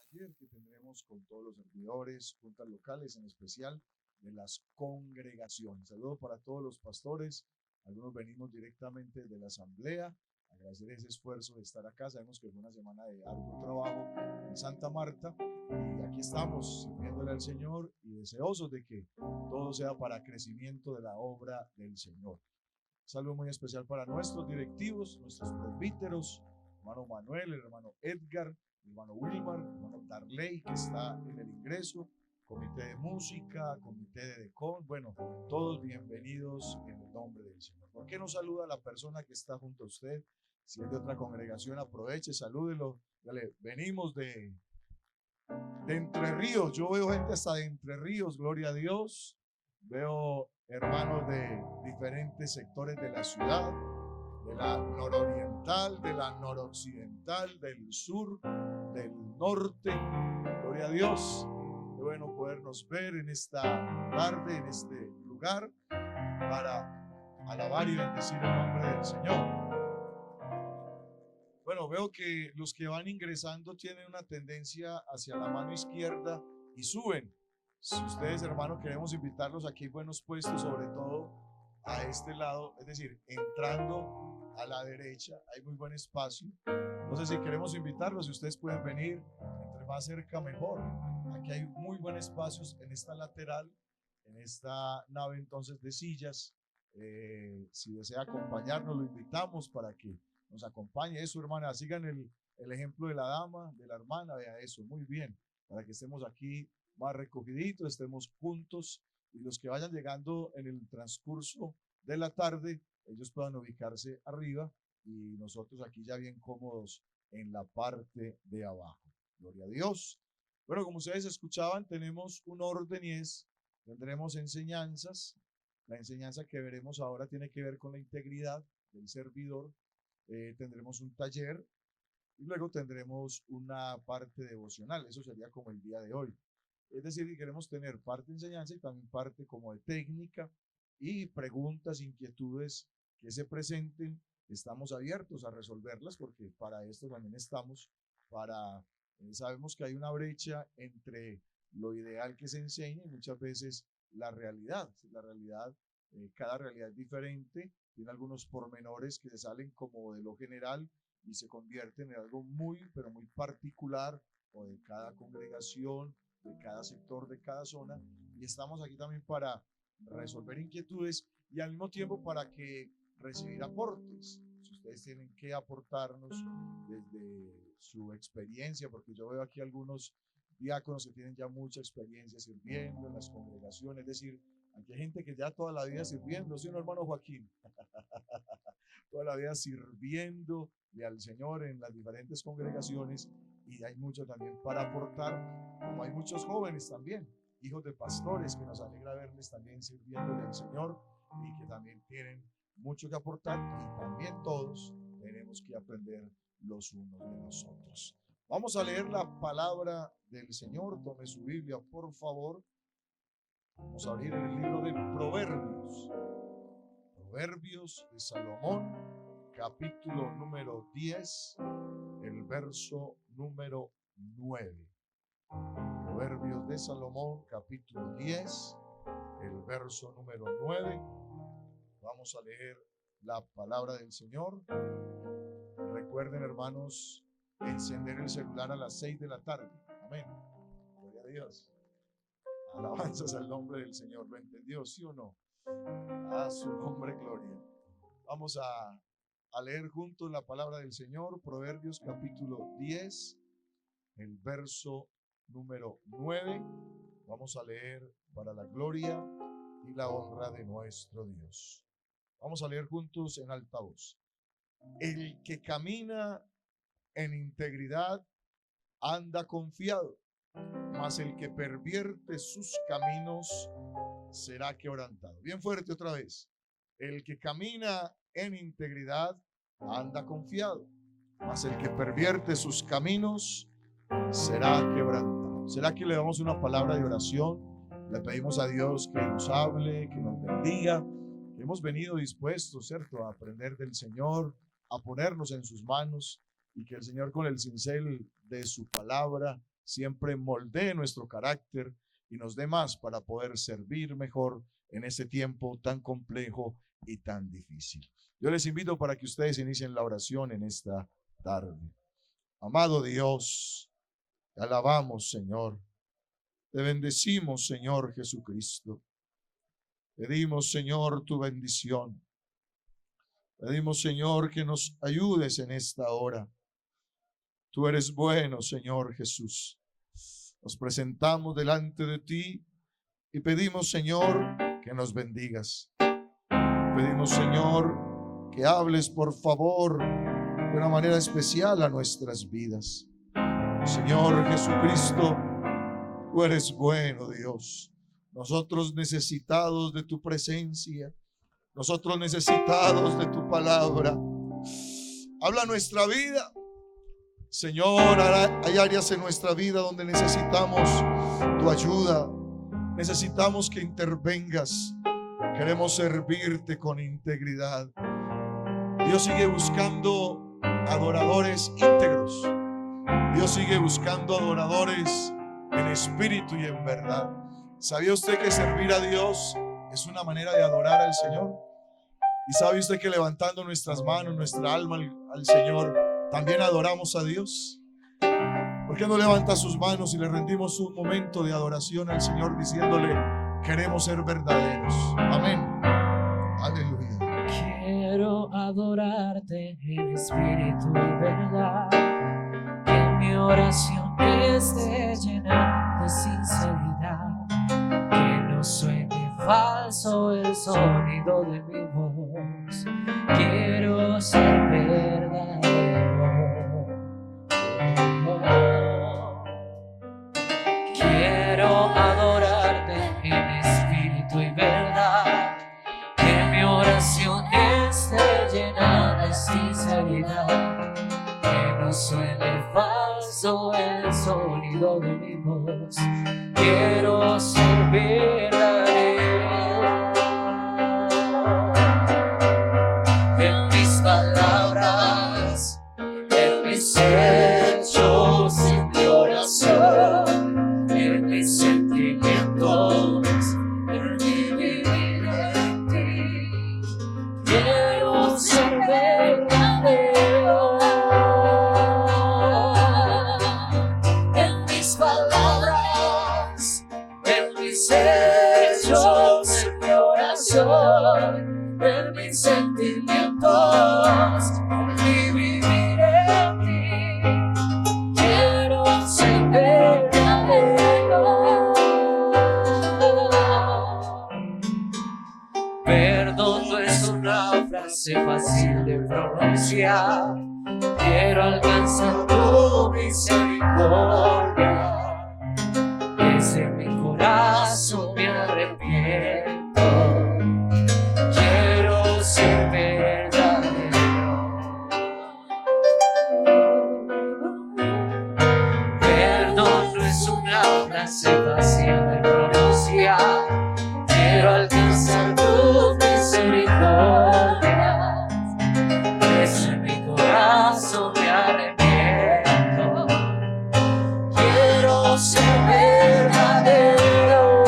taller que tendremos con todos los servidores, juntas locales, en especial de las congregaciones. Saludos para todos los pastores. Algunos venimos directamente de la asamblea. Agradecer ese esfuerzo de estar acá. Sabemos que fue una semana de arduo trabajo en Santa Marta y aquí estamos sirviéndole al Señor y deseosos de que todo sea para crecimiento de la obra del Señor. Saludo muy especial para nuestros directivos, nuestros presbíteros, hermano Manuel, el hermano Edgar, el hermano Wilmar, el hermano Darley, que está en el ingreso, comité de música, comité de decor, bueno, todos bienvenidos en el nombre del Señor. ¿Por qué no saluda a la persona que está junto a usted? Si es de otra congregación, aproveche, salúdelo. Dale, venimos de Entre Ríos, yo veo gente hasta de Entre Ríos, gloria a Dios. Veo hermanos de diferentes sectores de la ciudad, de la nororiental, de la noroccidental, del sur, del norte. Gloria a Dios. Qué bueno podernos ver en esta tarde, en este lugar, para alabar y bendecir el nombre del Señor. Bueno, veo que los que van ingresando tienen una tendencia hacia la mano izquierda y suben. Si ustedes, hermanos, queremos invitarlos, aquí hay buenos puestos, sobre todo a este lado, es decir, entrando a la derecha, hay muy buen espacio. No sé si queremos invitarlos, si ustedes pueden venir, entre más cerca mejor. Aquí hay muy buen espacio en esta lateral, en esta nave entonces de sillas. Si desea acompañarnos, lo invitamos para que nos acompañe. Eso, hermana, sigan el ejemplo de la dama, de la hermana, vea eso, muy bien, para que estemos aquí más recogiditos, estemos juntos y los que vayan llegando en el transcurso de la tarde, ellos puedan ubicarse arriba y nosotros aquí ya bien cómodos en la parte de abajo. Gloria a Dios. Bueno, como ustedes escuchaban, tenemos un orden y tendremos enseñanzas. La enseñanza que veremos ahora tiene que ver con la integridad del servidor. Tendremos un taller y luego tendremos una parte devocional. Eso sería como el día de hoy. Es decir, que queremos tener parte de enseñanza y también parte como de técnica y preguntas, inquietudes que se presenten. Estamos abiertos a resolverlas porque para esto también estamos, sabemos que hay una brecha entre lo ideal que se enseña y muchas veces la realidad. Cada realidad es diferente, tiene algunos pormenores que se salen como de lo general y se convierten en algo muy, pero muy particular o de cada congregación, de cada sector, de cada zona, y estamos aquí también para resolver inquietudes y al mismo tiempo para que recibir aportes. Si ustedes tienen que aportarnos desde su experiencia, porque yo veo aquí algunos diáconos que tienen ya mucha experiencia sirviendo en las congregaciones, es decir, aquí hay gente que ya toda la vida sirviendo, ¿sí, no, hermano Joaquín? Toda la vida sirviendo al Señor en las diferentes congregaciones y hay mucho también para aportar, como hay muchos jóvenes también, hijos de pastores que nos alegra verles también sirviéndole al Señor y que también tienen mucho que aportar y también todos tenemos que aprender los unos de los otros. Vamos a leer la palabra del Señor. Tome su Biblia, por favor. Vamos a abrir el libro de Proverbios. Proverbios de Salomón, capítulo número 10, el verso número 9. Proverbios de Salomón, capítulo 10, el verso número 9. Vamos a leer la palabra del Señor. Recuerden, hermanos, encender el celular a las 6 de la tarde. Amén. Gloria a Dios. Alabanzas al nombre del Señor. ¿Lo entendió, sí o no? A su nombre, gloria. Vamos a leer juntos la palabra del Señor. Proverbios capítulo 10, el verso número 9. Vamos a leer para la gloria y la honra de nuestro Dios. Vamos a leer juntos en alta voz. El que camina en integridad anda confiado, mas el que pervierte sus caminos será quebrantado. Bien fuerte otra vez. El que camina en integridad anda confiado, mas el que pervierte sus caminos será quebrantado. ¿Será que le damos una palabra de oración? Le pedimos a Dios que nos hable, que nos bendiga. Hemos venido dispuestos, ¿cierto?, a aprender del Señor, a ponernos en sus manos y que el Señor con el cincel de su palabra siempre moldee nuestro carácter y nos dé más para poder servir mejor en este tiempo tan complejo y tan difícil. Yo les invito para que ustedes inicien la oración en esta tarde. Amado Dios, te alabamos, Señor. Te bendecimos, Señor Jesucristo. Pedimos, Señor, tu bendición. Pedimos, Señor, que nos ayudes en esta hora. Tú eres bueno, Señor Jesús. Nos presentamos delante de ti y pedimos, Señor, que nos bendigas. Pedimos, Señor, que hables, por favor, de una manera especial a nuestras vidas. Señor Jesucristo, tú eres bueno, Dios. Nosotros necesitados de tu presencia, nosotros necesitados de tu palabra. Habla nuestra vida. Señor, hay áreas en nuestra vida donde necesitamos tu ayuda. Necesitamos que intervengas. Queremos servirte con integridad. Dios sigue buscando adoradores íntegros. Dios sigue buscando adoradores en espíritu y en verdad. ¿Sabía usted que servir a Dios es una manera de adorar al Señor? ¿Y sabe usted que levantando nuestras manos, nuestra alma al Señor, también adoramos a Dios? ¿Por qué no levanta sus manos y le rendimos un momento de adoración al Señor diciéndole, queremos ser verdaderos? Amén. Aleluya. Quiero adorarte en espíritu y verdad, que mi oración esté llena de sinceridad, que no suene falso el sonido de mi voz. Quiero ser verdadero. Quiero adorarte en espíritu y verdad, que mi oración esté llena de sinceridad, que no suene falso el sonido de mi voz. Quiero ser verdadero. En mis palabras, en mis hechos, en mi oración, en mis sentimientos, en mi vivir en ti. Quiero ser verdadero. En mis palabras, en mis hechos, en mi oración, en mis sentimientos, en mi vivir en ti. Quiero ser verdadero. Perdón no es una frase fácil de pronunciar. Quiero alcanzar tu misericordia. Desde mi corazón me arrepiento. Quiero ser verdadero. Perdón no es una frase fácil de pronunciar. Quiero alcanzar tu misericordia. Desde mi corazón me arrepiento. Quiero ser verdadero.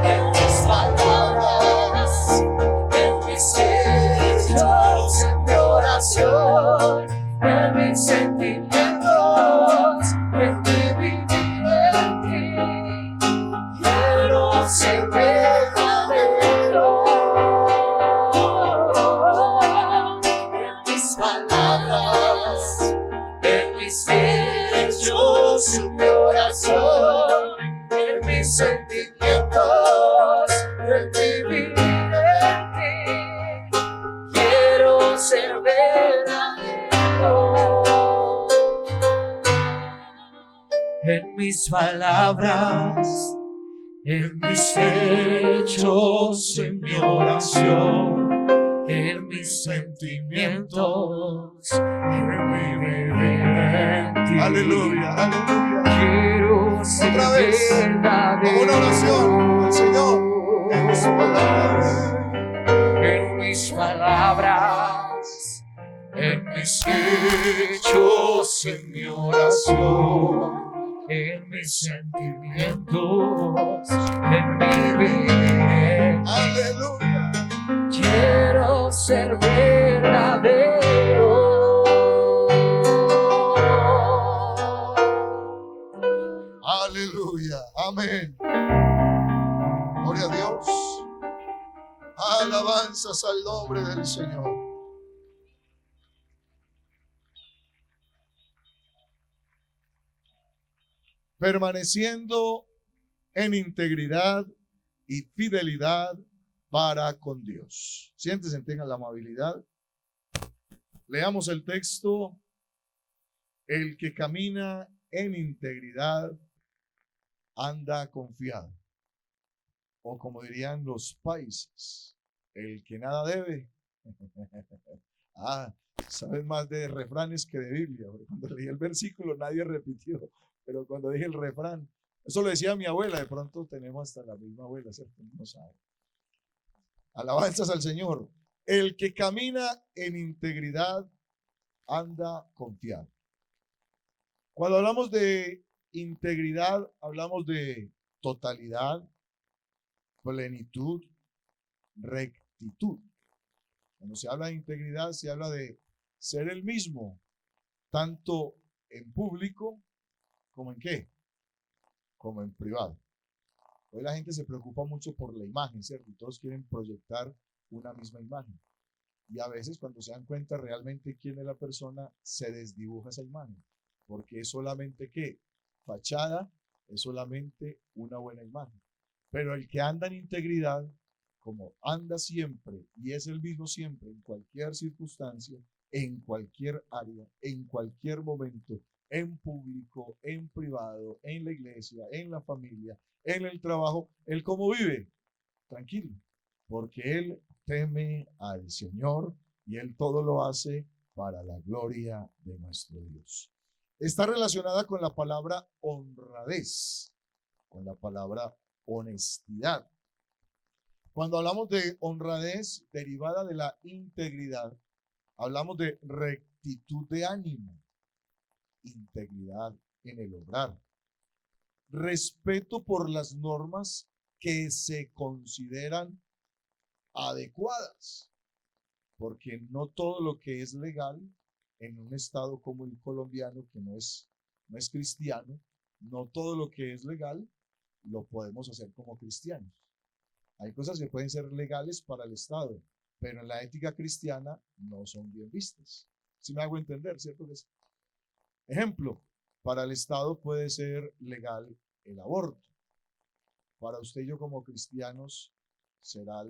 En mis palabras, en mis hechos, en mi oración, en mis sentimientos, en mi vivir en ti. Quiero ser verdadero. En mis palabras, en mis hechos, en mi oración, en mis sentimientos, en mi vivir en ti. Quiero ser verdadero. En mis palabras, en mis hechos, en mi oración, en mis sentimientos, en mi vivir en ti. Aleluya, aleluya. Quiero ser Otra vez, verdadero. como una oración al Señor en mis palabras. En mis palabras, en mis hechos, en mi oración, en mis sentimientos, en mi vida. Aleluya. Quiero ser verdadero. Aleluya. Amén. Gloria a Dios. Alabanzas al nombre del Señor. Permaneciendo en integridad y fidelidad para con Dios. Siéntense, tengan la amabilidad. Leamos el texto. El que camina en integridad anda confiado. O como dirían los países, el que nada debe. Sabes más de refranes que de Biblia. Cuando leí el versículo nadie repitió, pero cuando dije el refrán, eso lo decía mi abuela. De pronto tenemos hasta la misma abuela, ¿cierto? No sabe. Alabanzas al Señor. El que camina en integridad anda confiado. Cuando hablamos de integridad, hablamos de totalidad, plenitud, rectitud. Cuando se habla de integridad, se habla de ser el mismo, tanto en público como en ¿qué? Como en privado. Hoy la gente se preocupa mucho por la imagen, ¿cierto? Y todos quieren proyectar una misma imagen. Y a veces cuando se dan cuenta realmente quién es la persona, se desdibuja esa imagen. Porque es solamente ¿qué? Fachada, es solamente una buena imagen. Pero el que anda en integridad, como anda siempre y es el mismo siempre, en cualquier circunstancia, en cualquier área, en cualquier momento, en público, en privado, en la iglesia, en la familia, en el trabajo, ¿él cómo vive? Tranquilo, porque él teme al Señor y él todo lo hace para la gloria de nuestro Dios. Está relacionada con la palabra honradez, con la palabra honestidad. Cuando hablamos de honradez derivada de la integridad, hablamos de rectitud de ánimo, integridad en el obrar, respeto por las normas que se consideran adecuadas, porque no todo lo que es legal en un estado como el colombiano, que no es cristiano, no todo lo que es legal lo podemos hacer como cristianos. Hay cosas que pueden ser legales para el Estado, pero en la ética cristiana no son bien vistas. ¿Sí me hago entender? ¿Cierto que sí? Ejemplo, para el Estado puede ser legal el aborto. Para usted y yo como cristianos, ¿será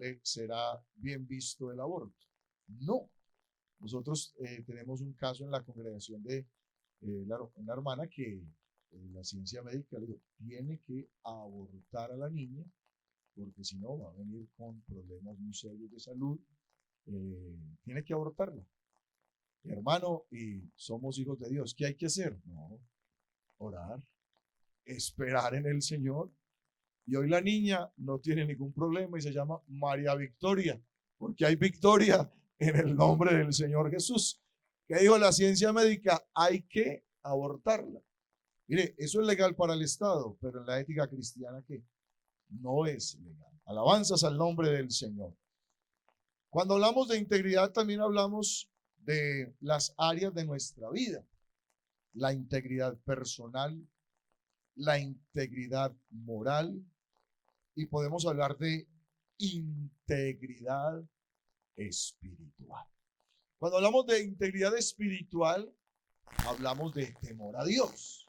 bien visto el aborto? No. Nosotros tenemos un caso en la congregación de una hermana que la ciencia médica le dijo, tiene que abortar a la niña, porque si no va a venir con problemas muy serios de salud, tiene que abortarla. Hermano, y somos hijos de Dios, ¿qué hay que hacer? No, orar, esperar en el Señor. Y hoy la niña no tiene ningún problema y se llama María Victoria, porque hay victoria en el nombre del Señor Jesús. ¿Qué dijo la ciencia médica? Hay que abortarla. Mire, eso es legal para el Estado, pero en la ética cristiana, ¿qué? No es legal. Alabanzas al nombre del Señor. Cuando hablamos de integridad, también hablamos de las áreas de nuestra vida. La integridad personal, la integridad moral, y podemos hablar de integridad espiritual. Cuando hablamos de integridad espiritual, hablamos de temor a Dios.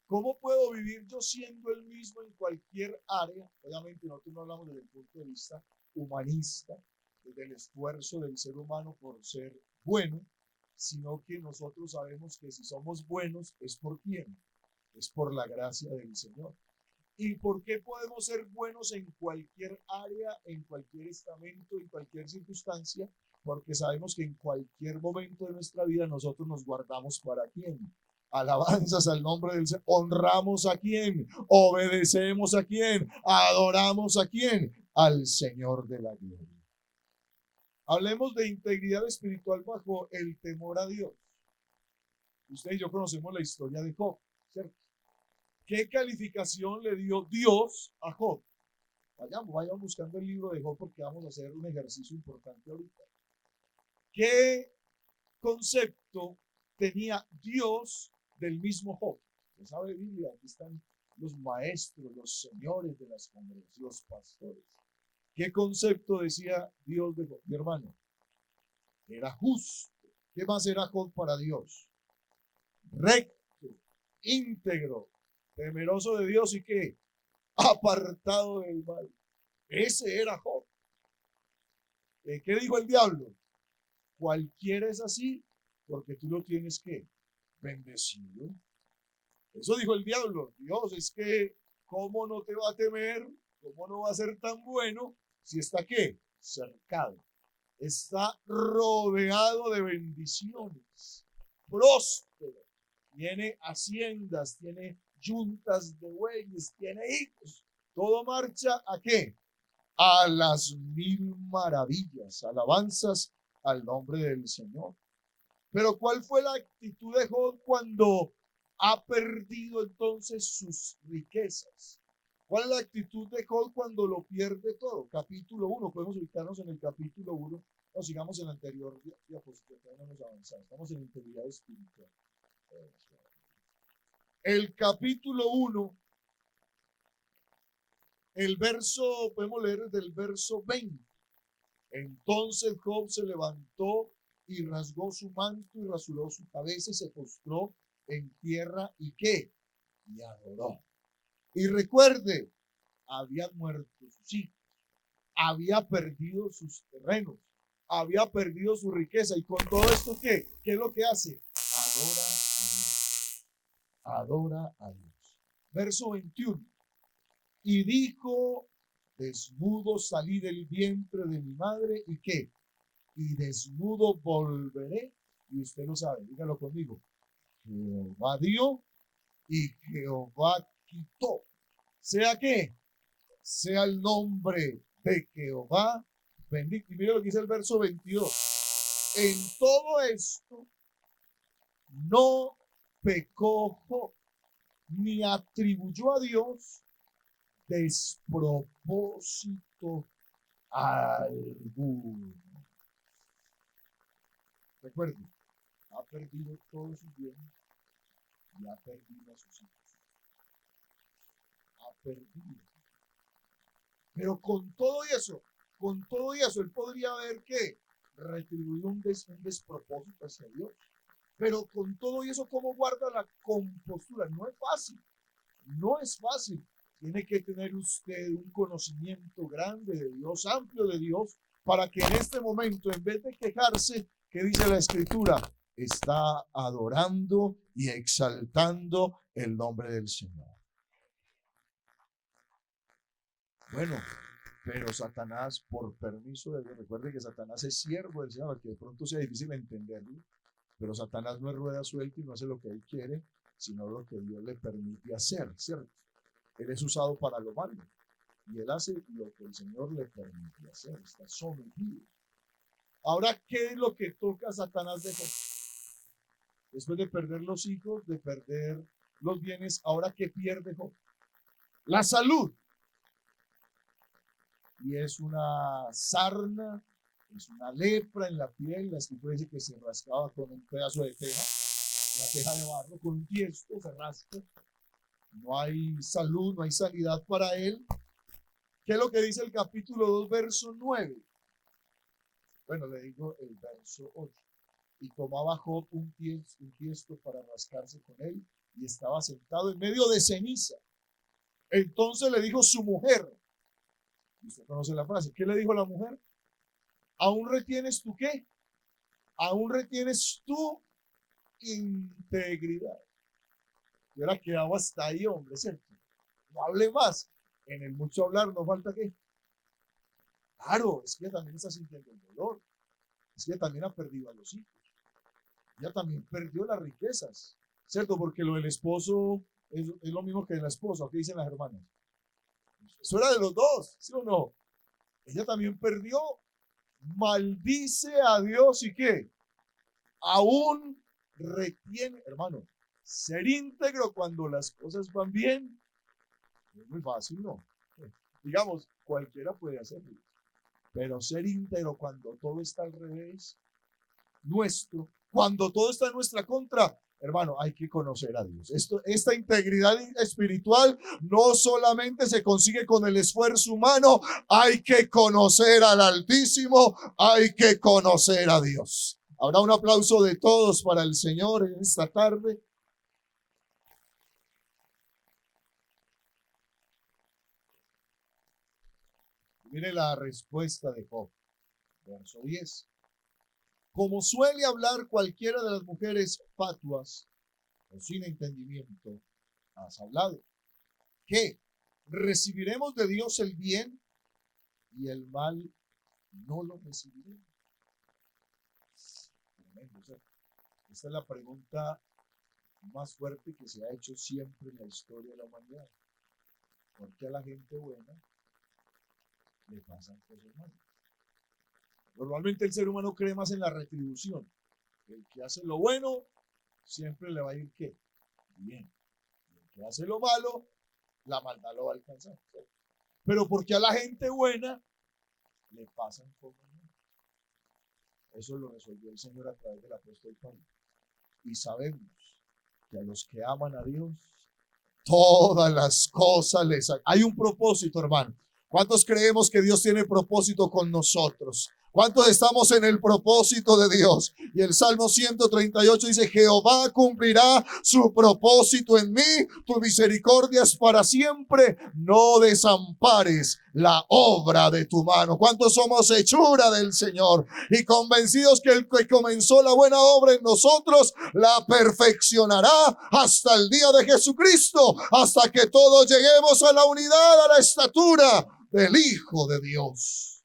¿Cómo puedo vivir yo siendo el mismo en cualquier área? Obviamente nosotros no hablamos desde el punto de vista humanista, desde el esfuerzo del ser humano por ser bueno, sino que nosotros sabemos que si somos buenos, ¿es por quién? Es por la gracia del Señor. ¿Y por qué podemos ser buenos en cualquier área, en cualquier estamento, en cualquier circunstancia? Porque sabemos que en cualquier momento de nuestra vida nosotros nos guardamos para quién. Alabanzas al nombre del Señor. Honramos a quién, obedecemos a quién, adoramos a quién, al Señor de la gloria. Hablemos de integridad espiritual bajo el temor a Dios. Usted y yo conocemos la historia de Job, ¿cierto? ¿Qué calificación le dio Dios a Job? Vayan buscando el libro de Job porque vamos a hacer un ejercicio importante ahorita. ¿Qué concepto tenía Dios del mismo Job? Usted sabe Biblia, aquí están los maestros, los señores de las congregaciones, los pastores. ¿Qué concepto decía Dios de Job? Mi hermano, era justo. ¿Qué más era Job para Dios? Recto, íntegro, temeroso de Dios y ¿qué? Apartado del mal. Ese era Job. ¿Qué dijo el diablo? Cualquiera es así porque tú lo tienes que bendecido. Eso dijo el diablo. Dios, es que ¿cómo no te va a temer? ¿Cómo no va a ser tan bueno si está qué? Cercado. Está rodeado de bendiciones. Próspero. Tiene haciendas, tiene yuntas de bueyes, tiene hijos. Todo marcha ¿a qué? A las mil maravillas. Alabanzas al nombre del Señor. Pero ¿cuál fue la actitud de Job cuando ha perdido entonces sus riquezas? ¿Cuál es la actitud de Job cuando lo pierde todo? Capítulo 1, podemos ubicarnos en el capítulo 1. No, sigamos en la anterior diapositiva, no nos avanzamos. Estamos en integridad espiritual. El capítulo 1, el verso, podemos leer desde el verso 20. Entonces Job se levantó y rasgó su manto y rasuró su cabeza y se postró en tierra y ¿qué? Y adoró. Y recuerde, habían muerto sus hijos, había perdido sus terrenos, había perdido su riqueza y con todo esto ¿qué? ¿Qué es lo que hace? Adora a Dios. Adora a Dios. Verso 21. Y dijo, desnudo salí del vientre de mi madre y ¿qué? Y desnudo volveré. Y usted lo sabe, dígalo conmigo. Jehová dio y Jehová quitó. ¿Sea qué? Sea el nombre de Jehová bendito. Y mire lo que dice el verso 22. En todo esto no pecó Job, ni atribuyó a Dios despropósito alguno. Recuerden, ha perdido todos sus bienes y ha perdido a sus hijos. Ha perdido. Pero con todo eso, él podría haber que retribuido un despropósito hacia Dios. Pero con todo eso, ¿cómo guarda la compostura? No es fácil. No es fácil. Tiene que tener usted un conocimiento grande de Dios, amplio de Dios, para que en este momento, en vez de quejarse, ¿qué dice la Escritura? Está adorando y exaltando el nombre del Señor. Bueno, pero Satanás, por permiso de Dios, recuerde que Satanás es siervo del Señor, que de pronto sea difícil entenderlo, pero Satanás no es rueda suelta y no hace lo que él quiere, sino lo que Dios le permite hacer, ¿cierto? Él es usado para lo malo y él hace lo que el Señor le permite hacer, está sometido. Ahora, ¿qué es lo que toca a Satanás de Job? Después de perder los hijos, de perder los bienes, ahora ¿qué pierde Job? La salud. Y es una sarna, es una lepra en la piel. La Escritura dice que se rascaba con un pedazo de teja, una teja de barro, con un tiesto se rasca. No hay salud, no hay sanidad para él. ¿Qué es lo que dice el capítulo 2, verso 9? Bueno, le digo el verso 8. Y tomaba Job un tiesto para rascarse con él y estaba sentado en medio de ceniza. Entonces le dijo su mujer, usted conoce la frase, ¿qué le dijo la mujer? ¿Aún retienes tu qué? ¿Aún retienes tu integridad? Yo era quedado hasta ahí, hombre, ¿cierto? No hable más. En el mucho hablar no falta qué. Claro, es que ella también está sintiendo el dolor. Es que ella también ha perdido a los hijos. Ella también perdió las riquezas, ¿cierto? Porque lo del esposo es lo mismo que de la esposa. ¿Qué dicen las hermanas? Eso era de los dos, ¿sí o no? Ella también perdió maldice a Dios y ¿qué? Aún retiene, hermano, ser íntegro cuando las cosas van bien es muy fácil, ¿no? Digamos, cualquiera puede hacerlo, pero ser íntegro cuando todo está al revés, cuando todo está en nuestra contra, hermano, hay que conocer a Dios. Esta integridad espiritual no solamente se consigue con el esfuerzo humano, hay que conocer al Altísimo, hay que conocer a Dios. Habrá un aplauso de todos para el Señor en esta tarde. Mire la respuesta de Job, verso 10. Como suele hablar cualquiera de las mujeres fatuas o sin entendimiento, has hablado. ¿Qué? ¿Recibiremos de Dios el bien y el mal no lo recibiremos? Esta es la pregunta más fuerte que se ha hecho siempre en la historia de la humanidad. ¿Por qué a la gente buena le pasan cosas malas? Normalmente el ser humano cree más en la retribución. El que hace lo bueno siempre le va a ir ¿qué? Bien. El que hace lo malo, la maldad lo va a alcanzar. Pero porque a la gente buena le pasan cosas malas. Eso lo resolvió el Señor a través del apóstol Pablo. Y sabemos que a los que aman a Dios, todas las cosas les... Hay un propósito, hermano. ¿Cuántos creemos que Dios tiene propósito con nosotros? ¿Cuántos estamos en el propósito de Dios? Y el Salmo 138 dice, Jehová cumplirá su propósito en mí, tu misericordia es para siempre, no desampares la obra de tu mano. ¿Cuántos somos hechura del Señor? Y convencidos que el que comenzó la buena obra en nosotros, la perfeccionará hasta el día de Jesucristo, hasta que todos lleguemos a la unidad, a la estatura del Hijo de Dios.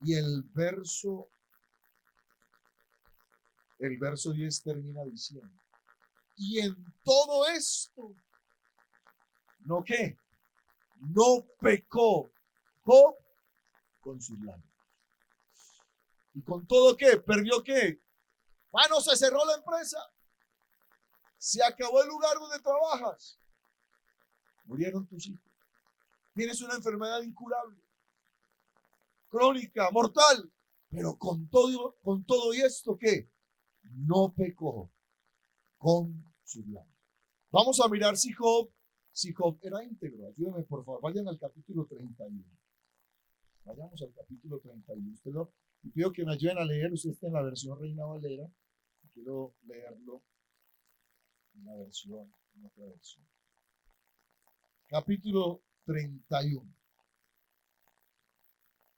Y el verso 10 termina diciendo, y en todo esto, ¿no qué? No pecó Job con sus labios. ¿Y con todo qué? ¿Perdió qué? Bueno, se cerró la empresa. Se acabó el lugar donde trabajas. Murieron tus hijos. Tienes una enfermedad incurable, crónica, mortal. Pero con todo y esto, ¿qué? No pecó con sus labios. Vamos a mirar si Job era íntegro. Ayúdenme, por favor. Vayan al capítulo 31. Vayamos al capítulo 31. Y pido que me ayuden a leer. Usted está en la versión Reina Valera. Quiero leerlo en otra versión. Capítulo 31.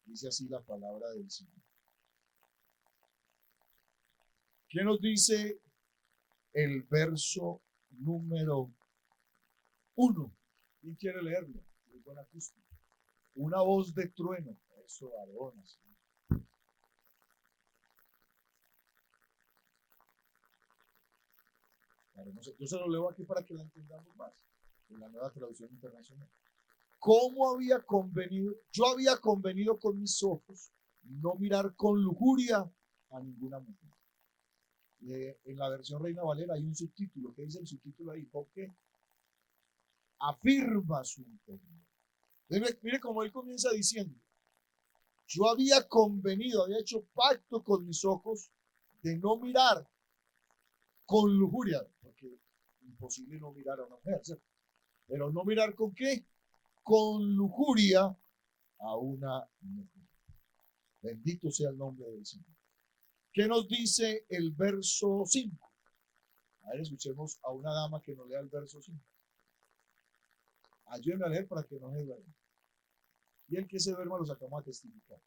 Dice así la palabra del Señor. ¿Qué nos dice el verso número 1? ¿Quién quiere leerlo? Muy buena acústica. Una voz de trueno. Eso, varones. Yo se lo leo aquí para que la entendamos más. En la Nueva Traducción Internacional. ¿Cómo había convenido? Yo había convenido con mis ojos no mirar con lujuria a ninguna mujer. En la versión Reina Valera hay un subtítulo. ¿Qué dice el subtítulo ahí? Porque afirma su integridad. Mire cómo él comienza diciendo, yo había convenido, había hecho pacto con mis ojos de no mirar con lujuria, porque es imposible no mirar a una mujer, ¿cierto? Pero no mirar con qué? Con lujuria a una mujer. Bendito sea el nombre del Señor. ¿Qué nos dice el verso 5? A ver, escuchemos a una dama que nos lea el verso 5. Ayúdenme a leer para que no se duerma. Y el que se duerma lo sacamos a testificar.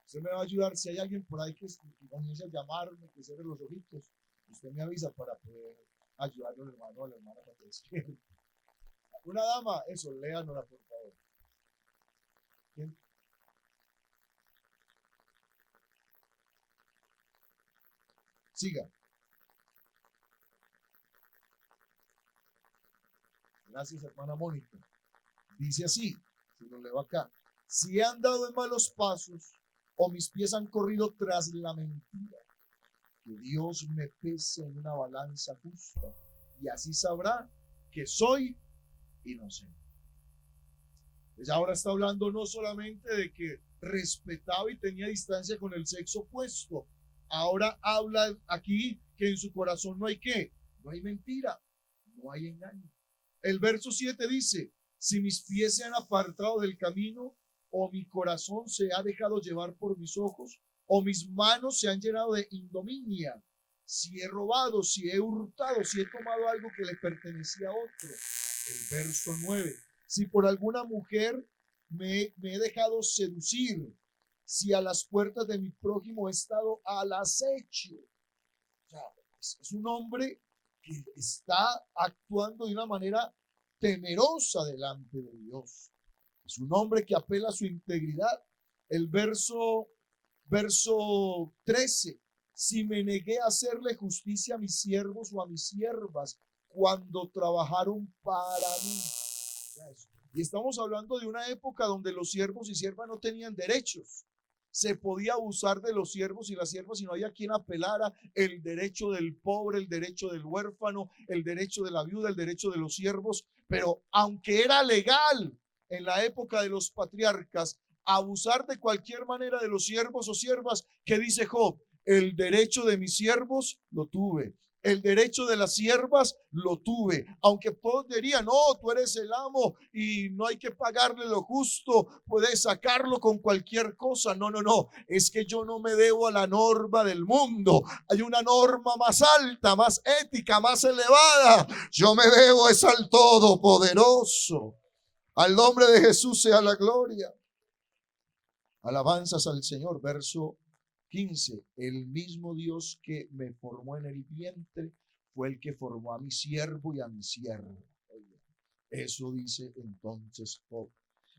Usted me va a ayudar. Si hay alguien por ahí que comience a llamarme, que cierre los ojitos, usted me avisa para poder ayudarle al hermano o a la hermana para que despierten. Una dama, eso, léanosla por favor. ¿Quién? Siga. Gracias, hermana Mónica. Dice así, se lo leo acá: si he andado en malos pasos o mis pies han corrido tras la mentira, que Dios me pese en una balanza justa y así sabrá que soy inocente. Pues ahora está hablando no solamente de que respetaba y tenía distancia con el sexo opuesto, ahora habla aquí que en su corazón no hay qué, no hay mentira, no hay engaño. El verso 7 dice: si mis pies se han apartado del camino, o mi corazón se ha dejado llevar por mis ojos, o mis manos se han llenado de indominia, si he robado, si he hurtado, si he tomado algo que le pertenecía a otro. El verso 9: si por alguna mujer me he dejado seducir, si a las puertas de mi prójimo he estado al acecho. O sea, es un hombre que está actuando de una manera temerosa delante de Dios. Es un hombre que apela a su integridad. El verso 13: si me negué a hacerle justicia a mis siervos o a mis siervas cuando trabajaron para mí. Y estamos hablando de una época donde los siervos y siervas no tenían derechos. Se podía abusar de los siervos y las siervas y no había quien apelara. El derecho del pobre, el derecho del huérfano, el derecho de la viuda, el derecho de los siervos. Pero aunque era legal en la época de los patriarcas abusar de cualquier manera de los siervos o siervas, ¿qué dice Job? El derecho de mis siervos lo tuve, el derecho de las siervas lo tuve. Aunque todos dirían: no, tú eres el amo y no hay que pagarle lo justo, puedes sacarlo con cualquier cosa. No, no, no, es que yo no me debo a la norma del mundo. Hay una norma más alta, más ética, más elevada. Yo me debo es al Todopoderoso. Al nombre de Jesús sea la gloria. Alabanzas al Señor. Verso 15: el mismo Dios que me formó en el vientre fue el que formó a mi siervo y a mi sierva. Eso dice entonces Job.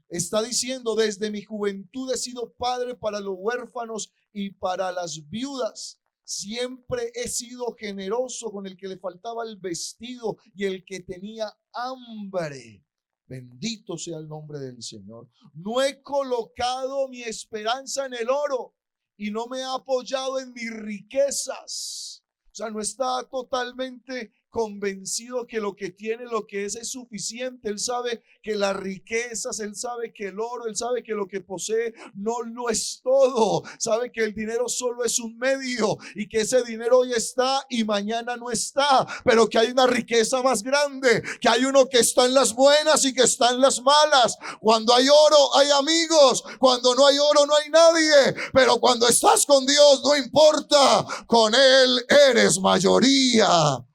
Está diciendo: desde mi juventud he sido padre para los huérfanos y para las viudas. Siempre he sido generoso con el que le faltaba el vestido y el que tenía hambre. Bendito sea el nombre del Señor. No he colocado mi esperanza en el oro y no me ha apoyado en mis riquezas. O sea, no está totalmente convencido que lo que tiene, lo que es suficiente. Él sabe que las riquezas, él sabe que el oro, él sabe que lo que posee no lo es todo. Sabe que el dinero solo es un medio y que ese dinero hoy está y mañana no está, pero que hay una riqueza más grande, que hay uno que está en las buenas y que está en las malas. Cuando hay oro hay amigos, cuando no hay oro no hay nadie, pero cuando estás con Dios no importa, con Él eres mayoría.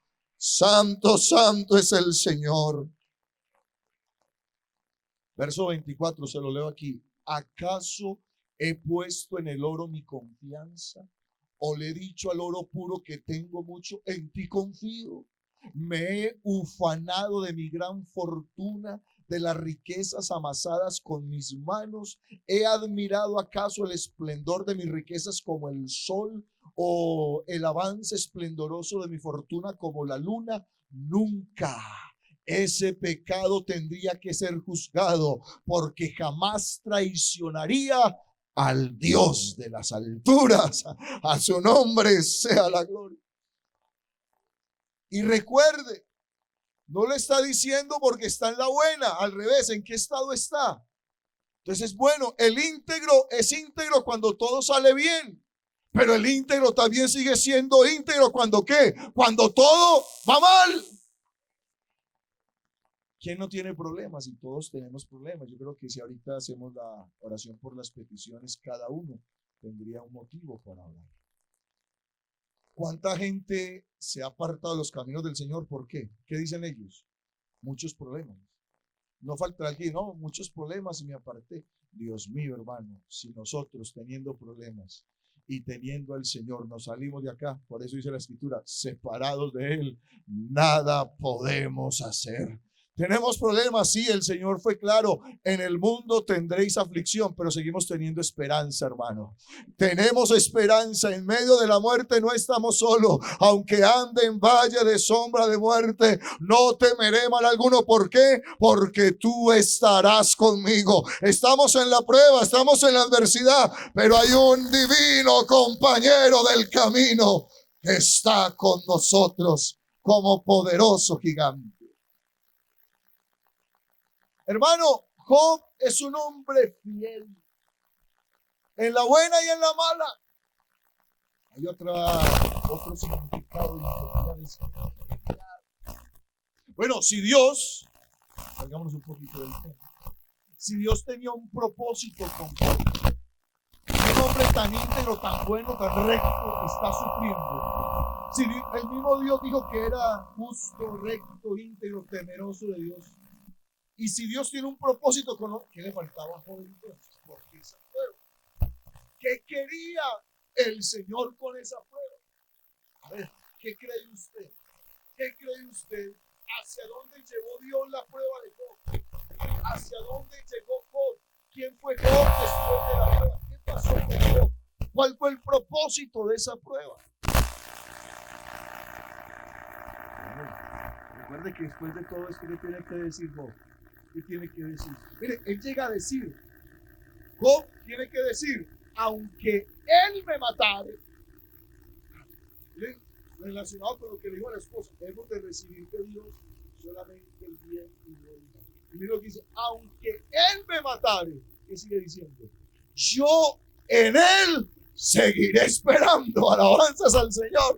Santo, santo es el Señor. Verso 24, se lo leo aquí. ¿Acaso he puesto en el oro mi confianza? ¿O le he dicho al oro puro que tengo mucho? En ti confío. Me he ufanado de mi gran fortuna, de las riquezas amasadas con mis manos. ¿He admirado acaso el esplendor de mis riquezas como el sol, o el avance esplendoroso de mi fortuna como la luna? Nunca. Ese pecado tendría que ser juzgado, porque jamás traicionaría al Dios de las alturas. A su nombre sea la gloria. Y recuerde, no le está diciendo porque está en la buena, al revés, ¿en qué estado está? Entonces, bueno, el íntegro es íntegro cuando todo sale bien, pero el íntegro también sigue siendo íntegro cuando ¿qué? Cuando todo va mal. ¿Quién no tiene problemas? Y todos tenemos problemas. Yo creo que si ahorita hacemos la oración por las peticiones, cada uno tendría un motivo para hablar. ¿Cuánta gente se ha apartado de los caminos del Señor? ¿Por qué? ¿Qué dicen ellos? Muchos problemas. No falta alguien, no, muchos problemas y me aparté. Dios mío, hermano, si nosotros teniendo problemas y teniendo al Señor nos salimos de acá, por eso dice la Escritura, separados de Él, nada podemos hacer. Tenemos problemas, sí, el Señor fue claro, en el mundo tendréis aflicción, pero seguimos teniendo esperanza, hermano. Tenemos esperanza, en medio de la muerte no estamos solos, aunque ande en valle de sombra de muerte, no temeré mal alguno. ¿Por qué? Porque tú estarás conmigo. Estamos en la prueba, estamos en la adversidad, pero hay un divino compañero del camino que está con nosotros como poderoso gigante. Hermano, Job es un hombre fiel en la buena y en la mala. Hay otro significado. Bueno, si Dios, salgámonos un poquito del tema, si Dios tenía un propósito con Job, un hombre tan íntegro, tan bueno, tan recto, que está sufriendo. Si el mismo Dios dijo que era justo, recto, íntegro, temeroso de Dios. Y si Dios tiene un propósito con lo que le faltaba a Job entonces, ¿por qué esa prueba? ¿Qué quería el Señor con esa prueba? A ver, ¿qué cree usted? ¿Qué cree usted? ¿Hacia dónde llevó Dios la prueba de Job? ¿Hacia dónde llegó Job? ¿Quién fue Job después de la prueba? ¿Qué pasó con Job? ¿Cuál fue el propósito de esa prueba? Recuerde que después de todo esto, ¿qué tiene que decir Job? ¿Qué tiene que decir? Mire, él llega a decir, Job tiene que decir, aunque él me matare, miren, relacionado con lo que le dijo a la esposa, debemos de recibir de Dios solamente el bien y no el mal. Y mira lo que dice, aunque él me matare, ¿qué sigue diciendo? Yo en él seguiré esperando. Alabanzas al Señor.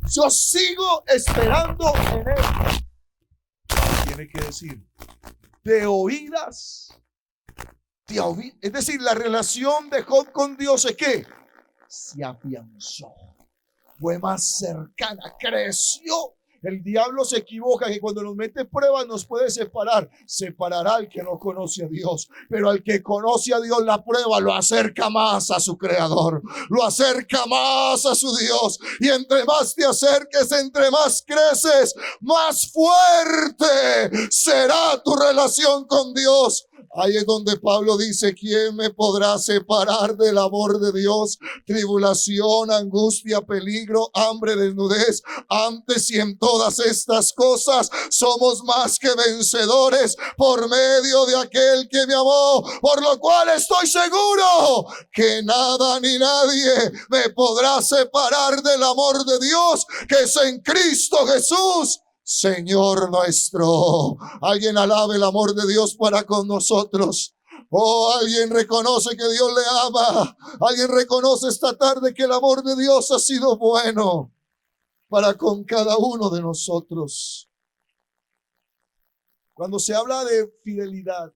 Yo sigo esperando en él. Tiene que decir, de oídas, es decir, la relación de Job con Dios es que se afianzó, fue más cercana, creció. El diablo se equivoca, que cuando nos mete pruebas nos puede separar. Separará al que no conoce a Dios, pero al que conoce a Dios, la prueba lo acerca más a su creador, lo acerca más a su Dios. Y entre más te acerques, entre más creces, más fuerte será tu relación con Dios. Ahí es donde Pablo dice, ¿quién me podrá separar del amor de Dios? Tribulación, angustia, peligro, hambre, desnudez. Antes y en todas estas cosas somos más que vencedores por medio de aquel que me amó, por lo cual estoy seguro que nada ni nadie me podrá separar del amor de Dios que es en Cristo Jesús, Señor nuestro. Alguien alabe el amor de Dios para con nosotros. Oh, alguien reconoce que Dios le ama. Alguien reconoce esta tarde que el amor de Dios ha sido bueno para con cada uno de nosotros. Cuando se habla de fidelidad,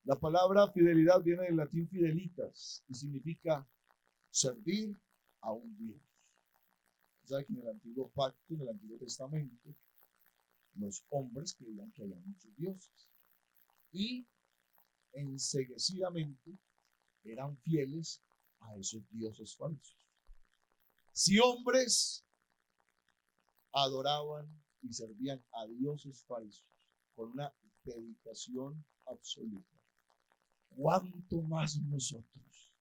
la palabra fidelidad viene del latín fidelitas y significa servir a un Dios. ¿Sabe que en el antiguo pacto, en el antiguo testamento, los hombres creían que había muchos dioses y enceguecidamente eran fieles a esos dioses falsos? Si hombres adoraban y servían a dioses falsos con una dedicación absoluta, ¿cuánto más nosotros,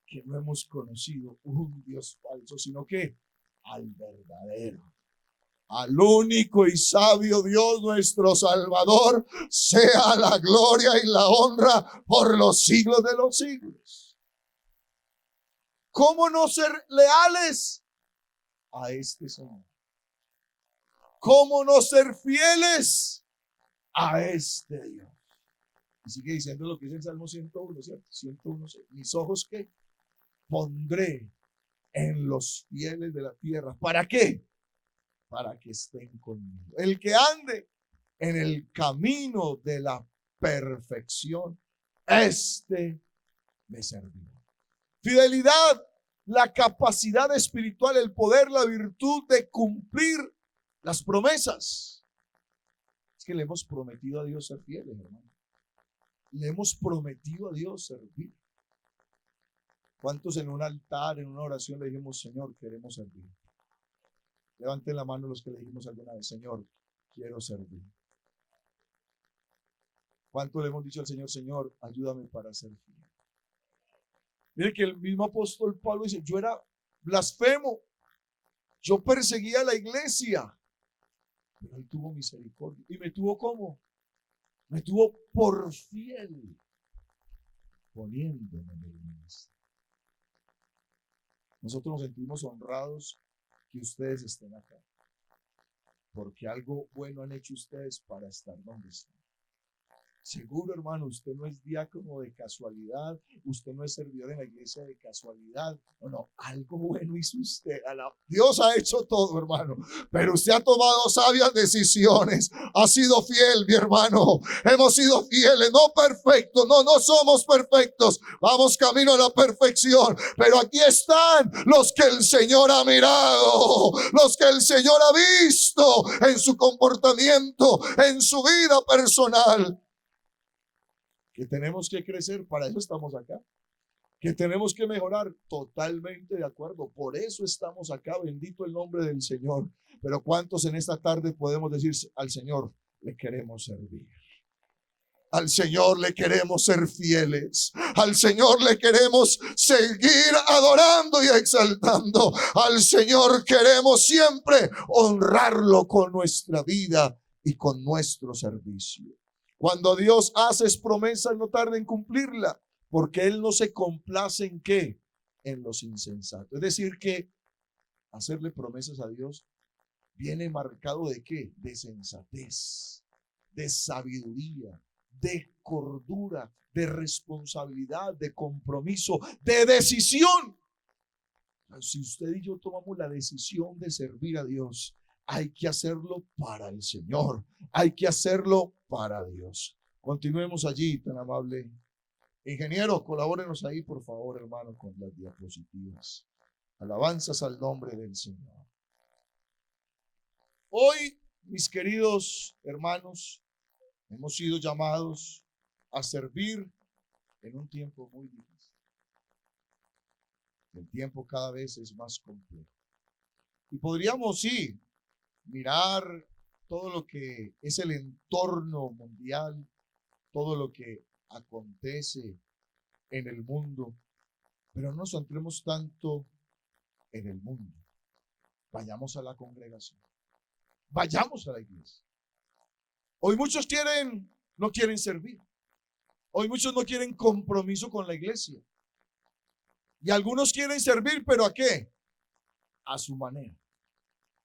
que no hemos conocido un Dios falso, sino que al verdadero, al único y sabio Dios, nuestro Salvador, sea la gloria y la honra por los siglos de los siglos? ¿Cómo no ser leales a este Señor? ¿Cómo no ser fieles a este Dios? Y sigue diciendo lo que dice el Salmo 101, ¿cierto? 101, mis ojos, ¿qué? Pondré en los fieles de la tierra. ¿Para qué? Para que estén conmigo. El que ande en el camino de la perfección, este me servirá. Fidelidad, la capacidad espiritual, el poder, la virtud de cumplir las promesas. Es que le hemos prometido a Dios ser fieles, hermano. Le hemos prometido a Dios servir. ¿Cuántos en un altar, en una oración le dijimos, Señor, queremos servir? Levanten la mano los que le dijimos alguna vez, Señor, quiero servir. ¿Cuánto le hemos dicho al Señor, Señor, ayúdame para ser fiel? Mire que el mismo apóstol Pablo dice, yo era blasfemo, yo perseguía a la iglesia, pero Él tuvo misericordia. ¿Y me tuvo cómo? Me tuvo por fiel, poniéndome en el ministerio. Nosotros nos sentimos honrados que ustedes estén acá, porque algo bueno han hecho ustedes para estar donde están. Seguro, hermano, usted no es diácono de casualidad, usted no es servidor en la iglesia de casualidad. No, algo bueno hizo usted. Dios ha hecho todo, hermano, pero usted ha tomado sabias decisiones, ha sido fiel, mi hermano. Hemos sido fieles, no perfectos, no somos perfectos, vamos camino a la perfección, pero aquí están los que el Señor ha mirado, los que el Señor ha visto en su comportamiento, en su vida personal. Que tenemos que crecer, para eso estamos acá. Que tenemos que mejorar, totalmente de acuerdo. Por eso estamos acá, bendito el nombre del Señor. Pero ¿cuántos en esta tarde podemos decir al Señor, le queremos servir? Al Señor le queremos ser fieles. Al Señor le queremos seguir adorando y exaltando. Al Señor queremos siempre honrarlo con nuestra vida y con nuestro servicio. Cuando Dios hace promesas, no tarda en cumplirla, porque Él no se complace en ¿qué? En los insensatos. Es decir, que hacerle promesas a Dios viene marcado ¿de qué? De sensatez, de sabiduría, de cordura, de responsabilidad, de compromiso, de decisión. Si usted y yo tomamos la decisión de servir a Dios, hay que hacerlo para el Señor, hay que hacerlo para Dios. Continuemos allí, tan amable. Ingeniero, colabórenos ahí, por favor, hermano, con las diapositivas. Alabanzas al nombre del Señor. Hoy, mis queridos hermanos, hemos sido llamados a servir en un tiempo muy difícil. El tiempo cada vez es más complejo. Y podríamos, sí, mirar todo lo que es el entorno mundial, todo lo que acontece en el mundo, pero no nos centremos tanto en el mundo. Vayamos a la congregación, vayamos a la iglesia. Hoy muchos no quieren servir. Hoy muchos no quieren compromiso con la iglesia. Y algunos quieren servir, ¿pero a qué? A su manera.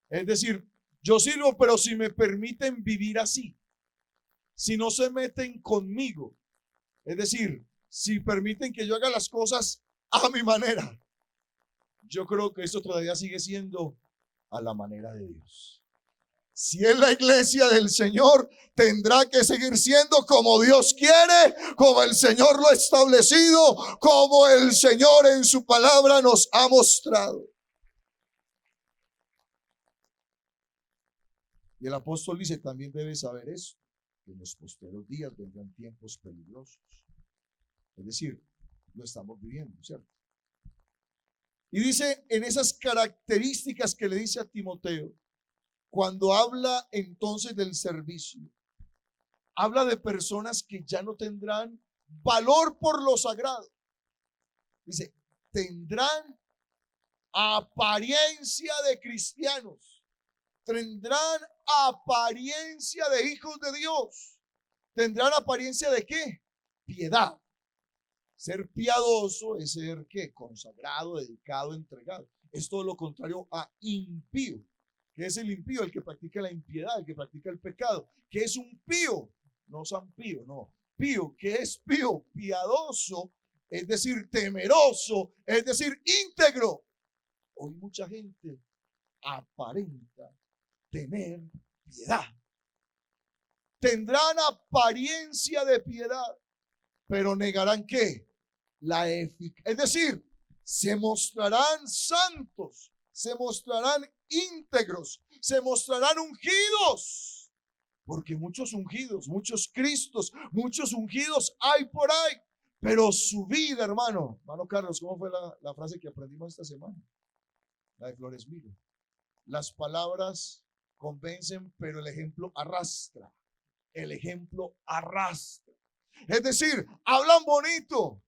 Es decir, yo sirvo, pero si me permiten vivir así, si no se meten conmigo, es decir, si permiten que yo haga las cosas a mi manera, yo creo que esto todavía sigue siendo a la manera de Dios. Si es la iglesia del Señor, tendrá que seguir siendo como Dios quiere, como el Señor lo ha establecido, como el Señor en su palabra nos ha mostrado. Y el apóstol dice, también debes saber eso, que en los posteriores días vendrán tiempos peligrosos. Es decir, lo estamos viviendo, ¿cierto? Y dice en esas características que le dice a Timoteo, cuando habla entonces del servicio, habla de personas que ya no tendrán valor por lo sagrado. Dice, tendrán apariencia de cristianos, tendrán apariencia de hijos de Dios, tendrán apariencia de ¿qué? Piedad. Ser piadoso es ser ¿qué? Consagrado, dedicado, entregado. Es todo lo contrario a impío. ¿Qué es el impío? El que practica la impiedad, el que practica el pecado. ¿Qué es un pío? No San Pío, no. Pío, ¿qué es pío? Piadoso, es decir, temeroso, es decir, íntegro. Hoy mucha gente aparenta tener piedad. Tendrán apariencia de piedad, pero negarán ¿qué? La eficacia. Es decir, se mostrarán santos, se mostrarán íntegros, se mostrarán ungidos, porque muchos ungidos, muchos Cristos, muchos ungidos hay por ahí, pero su vida, hermano Carlos, ¿cómo fue la frase que aprendimos esta semana? La de Flores Milo. Las palabras convencen, pero el ejemplo arrastra. El ejemplo arrastra. Es decir, hablan bonito,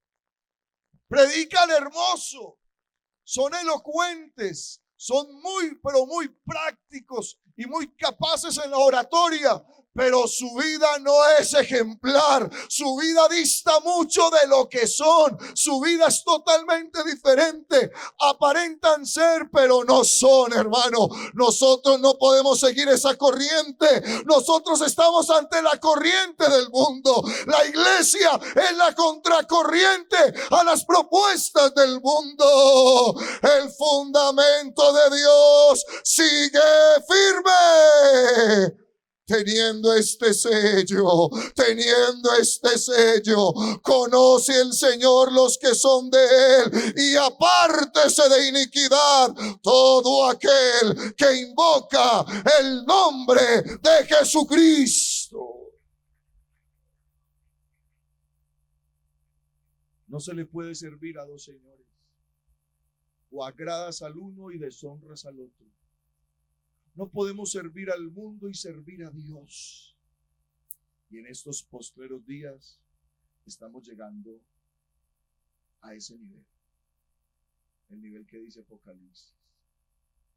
predican hermoso, son elocuentes, son muy, pero muy prácticos y muy capaces en la oratoria, pero su vida no es ejemplar. Su vida dista mucho de lo que son. Su vida es totalmente diferente. Aparentan ser, pero no son, hermano. Nosotros no podemos seguir esa corriente. Nosotros estamos ante la corriente del mundo. La iglesia es la contracorriente a las propuestas del mundo. El fundamento de Dios sigue firme. Teniendo este sello, conoce el Señor los que son de Él y apártese de iniquidad todo aquel que invoca el nombre de Jesucristo. No se le puede servir a dos señores. O agradas al uno y deshonras al otro. No podemos servir al mundo y servir a Dios. Y en estos postreros días estamos llegando a ese nivel. El nivel que dice Apocalipsis.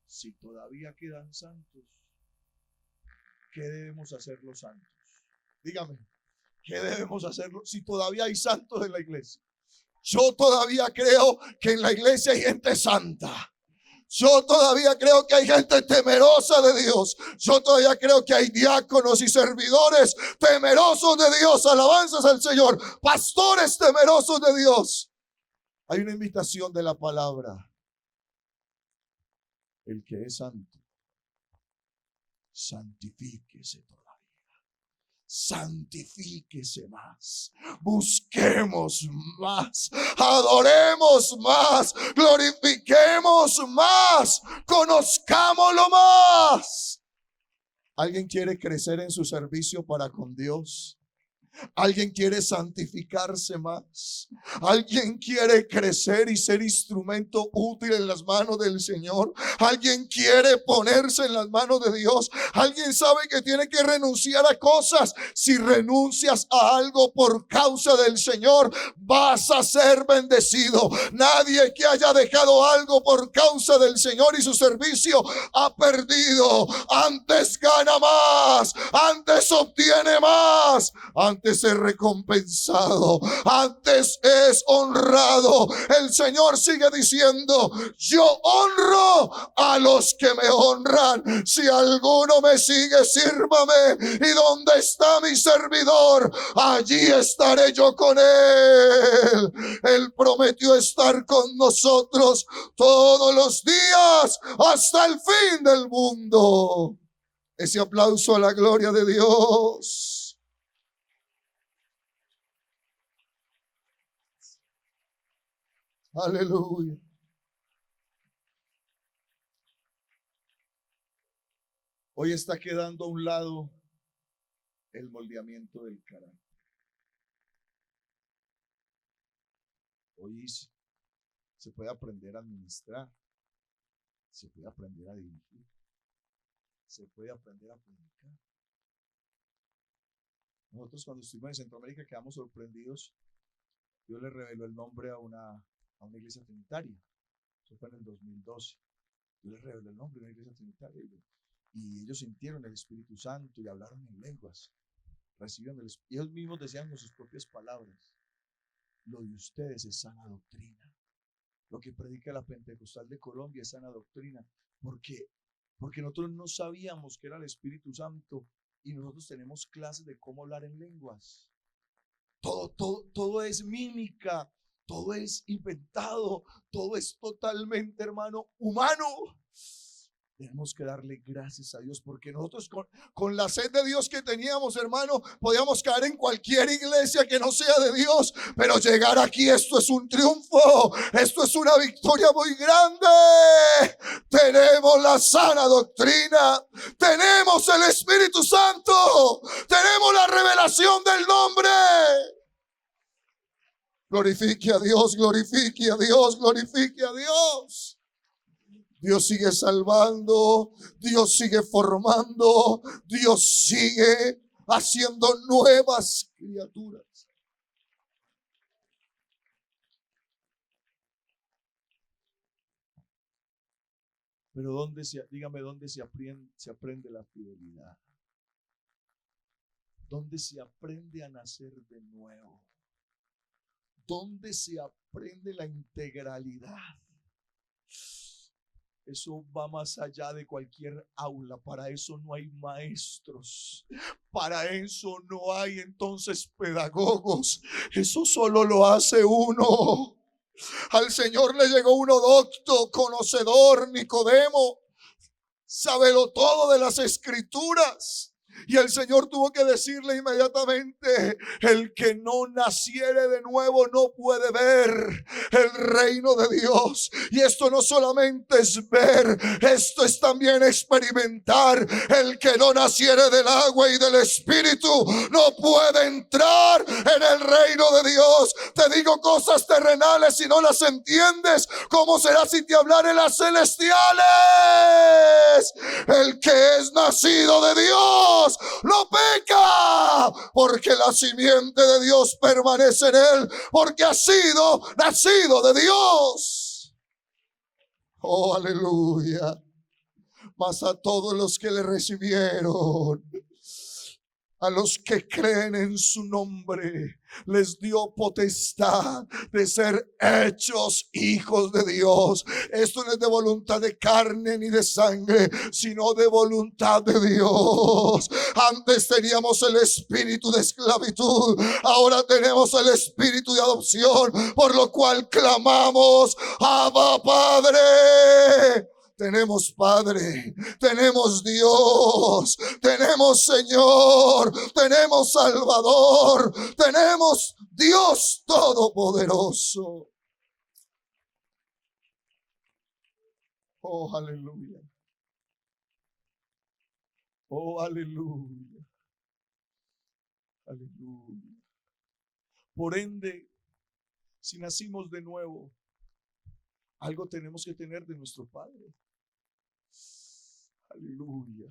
Si todavía quedan santos, ¿qué debemos hacer los santos? Dígame, ¿qué debemos hacer si todavía hay santos en la iglesia? Yo todavía creo que en la iglesia hay gente santa. Yo todavía creo que hay gente temerosa de Dios. Yo todavía creo que hay diáconos y servidores temerosos de Dios. Alabanzas al Señor. Pastores temerosos de Dios. Hay una invitación de la palabra. El que es santo, santifíquese todavía. Santifíquese más, busquemos más, adoremos más, glorifiquemos más, conozcámoslo más. ¿Alguien quiere crecer en su servicio para con Dios? ¿Alguien quiere santificarse más? ¿Alguien quiere crecer y ser instrumento útil en las manos del Señor? ¿Alguien quiere ponerse en las manos de Dios? ¿Alguien sabe que tiene que renunciar a cosas? Si renuncias a algo por causa del Señor, vas a ser bendecido. Nadie que haya dejado algo por causa del Señor y su servicio ha perdido. Antes gana más, antes obtiene más, antes es recompensado, antes es honrado. El Señor sigue diciendo: yo honro a los que me honran. Si alguno me sigue, sírvame, y donde está mi servidor, allí estaré yo con él. Él prometió estar con nosotros todos los días hasta el fin del mundo. Ese aplauso a la gloria de Dios. Aleluya. Hoy está quedando a un lado el moldeamiento del carácter. Hoy se puede aprender a administrar, se puede aprender a dirigir, se puede aprender a predicar. Nosotros cuando estuvimos en Centroamérica quedamos sorprendidos. Dios le reveló el nombre a una iglesia trinitaria. Eso fue en el 2012. Dios les reveló el nombre de una iglesia trinitaria y ellos sintieron el Espíritu Santo y hablaron en lenguas. Recibieron y ellos mismos decían con sus propias palabras: lo de ustedes es sana doctrina. Lo que predica la Pentecostal de Colombia es sana doctrina. Porque nosotros no sabíamos que era el Espíritu Santo y nosotros tenemos clases de cómo hablar en lenguas. Todo es mímica. Todo es inventado, todo es totalmente, hermano, humano. Tenemos que darle gracias a Dios porque nosotros con la sed de Dios que teníamos, hermano, podíamos caer en cualquier iglesia que no sea de Dios, pero llegar aquí, esto es un triunfo, esto es una victoria muy grande. Tenemos la sana doctrina, tenemos el Espíritu Santo, tenemos la revelación del nombre. Glorifique a Dios, glorifique a Dios, glorifique a Dios. Dios sigue salvando, Dios sigue formando, Dios sigue haciendo nuevas criaturas. Pero dígame, ¿dónde se aprende la fidelidad? ¿Dónde se aprende a nacer de nuevo? ¿Dónde se aprende la integralidad? Eso va más allá de cualquier aula. Para eso no hay maestros. Para eso no hay entonces pedagogos. Eso solo lo hace uno. Al Señor le llegó uno docto, conocedor, Nicodemo, sábelo todo de las Escrituras. Y el Señor tuvo que decirle inmediatamente: el que no naciere de nuevo no puede ver el reino de Dios. Y esto no solamente es ver, esto es también experimentar. El que no naciere del agua y del Espíritu no puede entrar en el reino de Dios. Te digo cosas terrenales, si no las entiendes, ¿cómo será si te hablaré las celestiales? El que es nacido de Dios no peca, porque la simiente de Dios permanece en él, porque ha sido nacido de Dios. Oh, aleluya. Mas a todos los que le recibieron, a los que creen en su nombre, les dio potestad de ser hechos hijos de Dios. Esto no es de voluntad de carne ni de sangre, sino de voluntad de Dios. Antes teníamos el espíritu de esclavitud, ahora tenemos el espíritu de adopción, por lo cual clamamos: Abba, Padre. Tenemos Padre, tenemos Dios, tenemos Señor, tenemos Salvador, tenemos Dios Todopoderoso. Oh, aleluya. Oh, aleluya. Aleluya. Por ende, si nacimos de nuevo, algo tenemos que tener de nuestro Padre. Aleluya.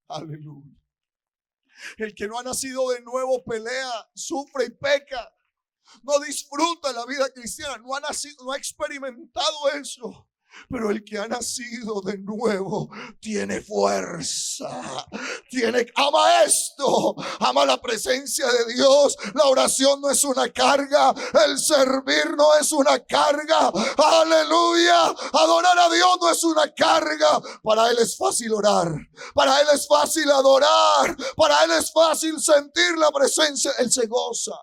Aleluya. El que no ha nacido de nuevo pelea, sufre y peca. No disfruta la vida cristiana. No ha nacido, no ha experimentado eso. Pero el que ha nacido de nuevo tiene fuerza, ama esto, ama la presencia de Dios. La oración no es una carga, el servir no es una carga. Aleluya, adorar a Dios no es una carga. Para Él es fácil orar, para Él es fácil adorar, para Él es fácil sentir la presencia. Él se goza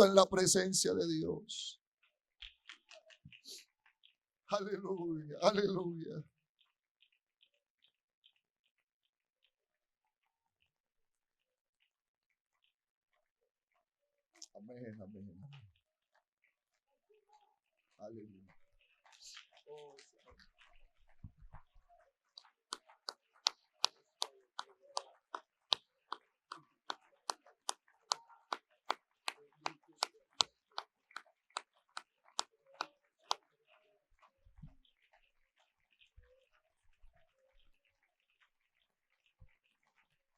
en la presencia de Dios. Aleluya, aleluya. Amén, amén. Aleluya. Oh,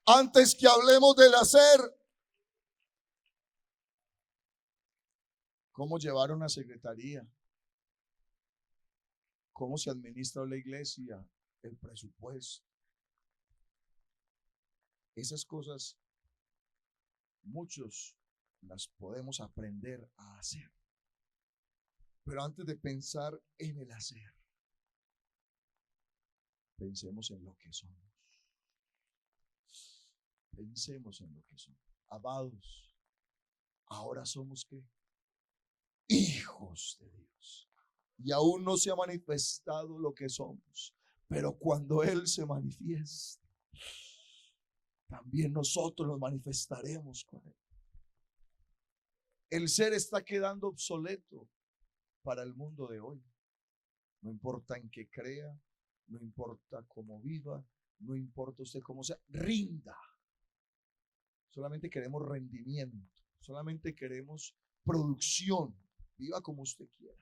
antes que hablemos del hacer, ¿cómo llevar una secretaría? ¿Cómo se administra la iglesia? El presupuesto. Esas cosas, muchos las podemos aprender a hacer. Pero antes de pensar en el hacer, pensemos en lo que somos. Pensemos en lo que somos. Amados, ahora somos ¿qué? Hijos de Dios. Y aún no se ha manifestado lo que somos. Pero cuando Él se manifieste, también nosotros nos manifestaremos con Él. El ser está quedando obsoleto para el mundo de hoy. No importa en qué crea, no importa cómo viva, no importa usted cómo sea, rinda. Solamente queremos rendimiento, solamente queremos producción. Viva como usted quiera,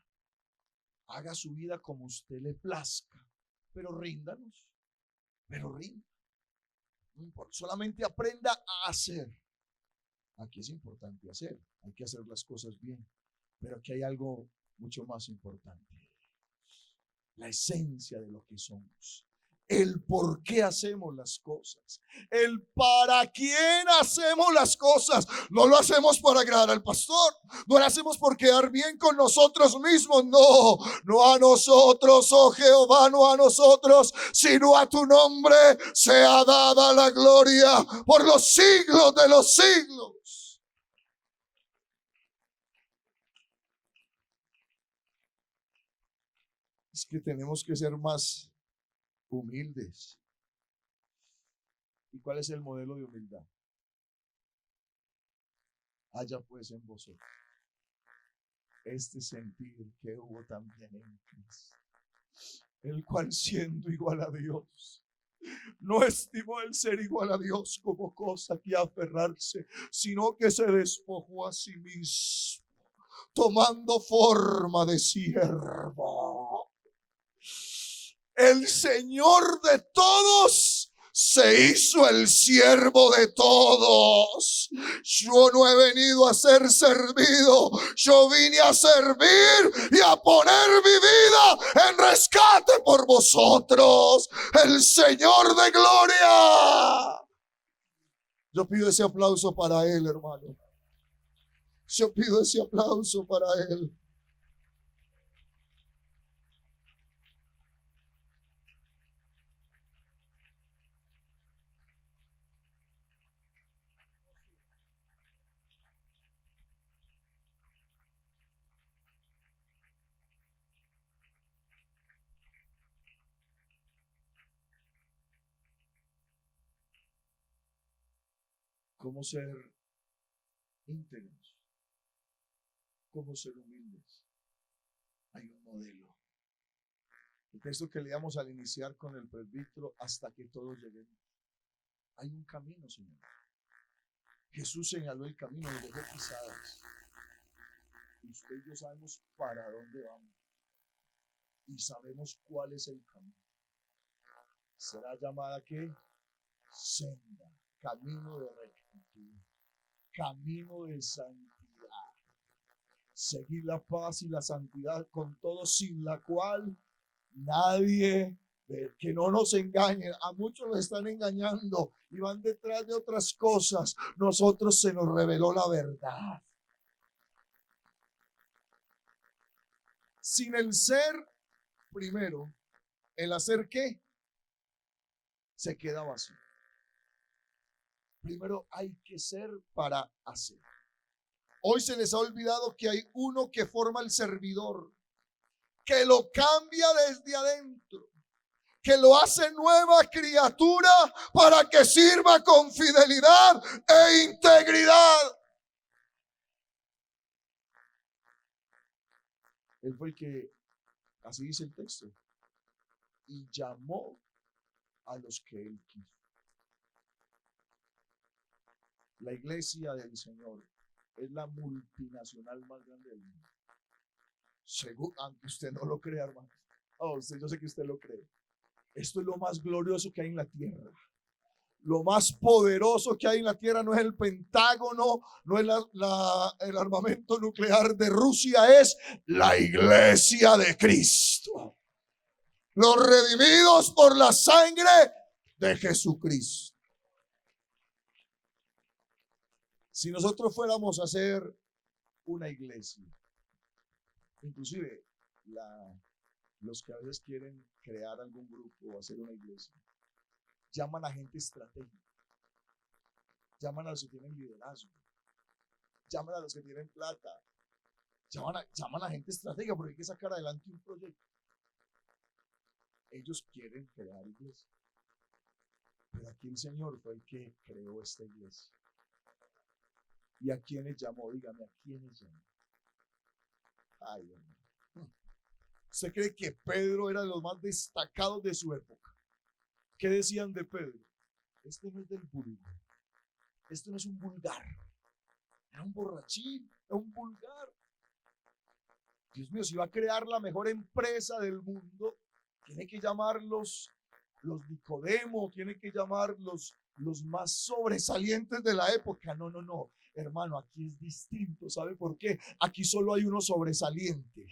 haga su vida como usted le plazca, pero ríndanos, pero rinda. No importa, solamente aprenda a hacer. Aquí es importante hacer, hay que hacer las cosas bien, pero aquí hay algo mucho más importante. la esencia de lo que somos, el por qué hacemos las cosas, el para quién hacemos las cosas. No lo hacemos para agradar al pastor, no lo hacemos por quedar bien con nosotros mismos, no, no a nosotros, oh Jehová, no a nosotros, sino a tu nombre sea dada la gloria por los siglos de los siglos. Es que tenemos que ser más humildes. ¿Y cuál es el modelo de humildad? Haya pues en vosotros este sentir que hubo también en Cristo, el cual siendo igual a Dios, no estimó el ser igual a Dios como cosa que aferrarse, sino que se despojó a sí mismo, tomando forma de siervo. El Señor de todos se hizo el siervo de todos. Yo no he venido a ser servido, yo vine a servir y a poner mi vida en rescate por vosotros. El Señor de gloria. Yo pido ese aplauso para Él, hermano. Yo pido ese aplauso para Él. ¿Cómo ser íntegros? ¿Cómo ser humildes? Hay un modelo. El texto que leíamos al iniciar con el presbítero, hasta que todos lleguemos. Hay un camino, Señor. Jesús señaló el camino y dejó pisadas. Usted y yo sabemos para dónde vamos. Y sabemos cuál es el camino. Será llamada ¿qué? Senda, camino de rectitud, camino de santidad. Seguir la paz y la santidad con todos, sin la cual nadie, que no nos engañen. A muchos nos están engañando y van detrás de otras cosas. Nosotros se nos reveló la verdad. Sin el ser, primero, el hacer ¿qué? Se queda vacío. Primero hay que ser para hacer. Hoy se les ha olvidado que hay uno que forma el servidor, que lo cambia desde adentro, que lo hace nueva criatura para que sirva con fidelidad e integridad. Él fue el que, así dice el texto, y llamó a los que él quiso. La iglesia del Señor es la multinacional más grande del mundo. Según, aunque usted no lo crea, hermano. Oh, yo sé que usted lo cree. Esto es lo más glorioso que hay en la tierra. Lo más poderoso que hay en la tierra no es el Pentágono, no es el armamento nuclear de Rusia, es la iglesia de Cristo. Los redimidos por la sangre de Jesucristo. Si nosotros fuéramos a hacer una iglesia, inclusive los que a veces quieren crear algún grupo o hacer una iglesia, llaman a gente estratégica, llaman a los que tienen liderazgo, llaman a los que tienen plata, llaman a gente estratégica porque hay que sacar adelante un proyecto. Ellos quieren crear iglesia, pero aquí el Señor fue el que creó esta iglesia. ¿Y a quiénes llamó? Dígame, ¿a quiénes llamó? Ay, hermano. ¿Usted cree que Pedro era de los más destacados de su época? ¿Qué decían de Pedro? Este no es del vulgo. Este no es un vulgar. Era un borrachín, era un vulgar. Dios mío, si va a crear la mejor empresa del mundo, tiene que llamarlos los Nicodemo, tiene que llamar los más sobresalientes de la época. No, hermano, aquí es distinto. ¿Sabe por qué? Aquí solo hay uno sobresaliente.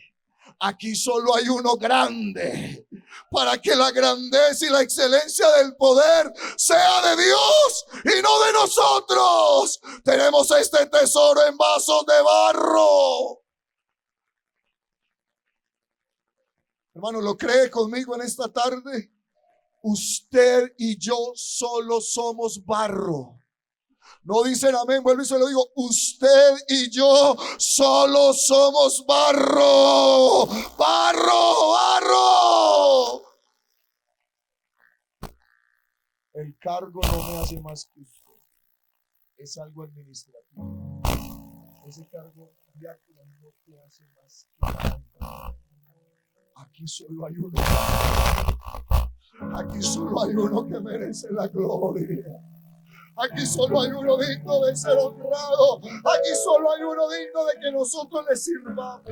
Aquí solo hay uno grande, para que la grandeza y la excelencia del poder sea de Dios y no de nosotros. Tenemos este tesoro en vasos de barro. Hermano, ¿lo cree conmigo en esta tarde? Usted y yo solo somos barro. No dicen amén, vuelvo y se lo digo. Usted y yo solo somos barro. Barro, barro. El cargo no me hace más que usted. Es algo administrativo. Ese cargo diácono no te hace más que nada. Aquí solo hay uno. Aquí solo hay uno que merece la gloria. Aquí solo hay uno digno de ser honrado. Aquí solo hay uno digno de que nosotros le sirvamos.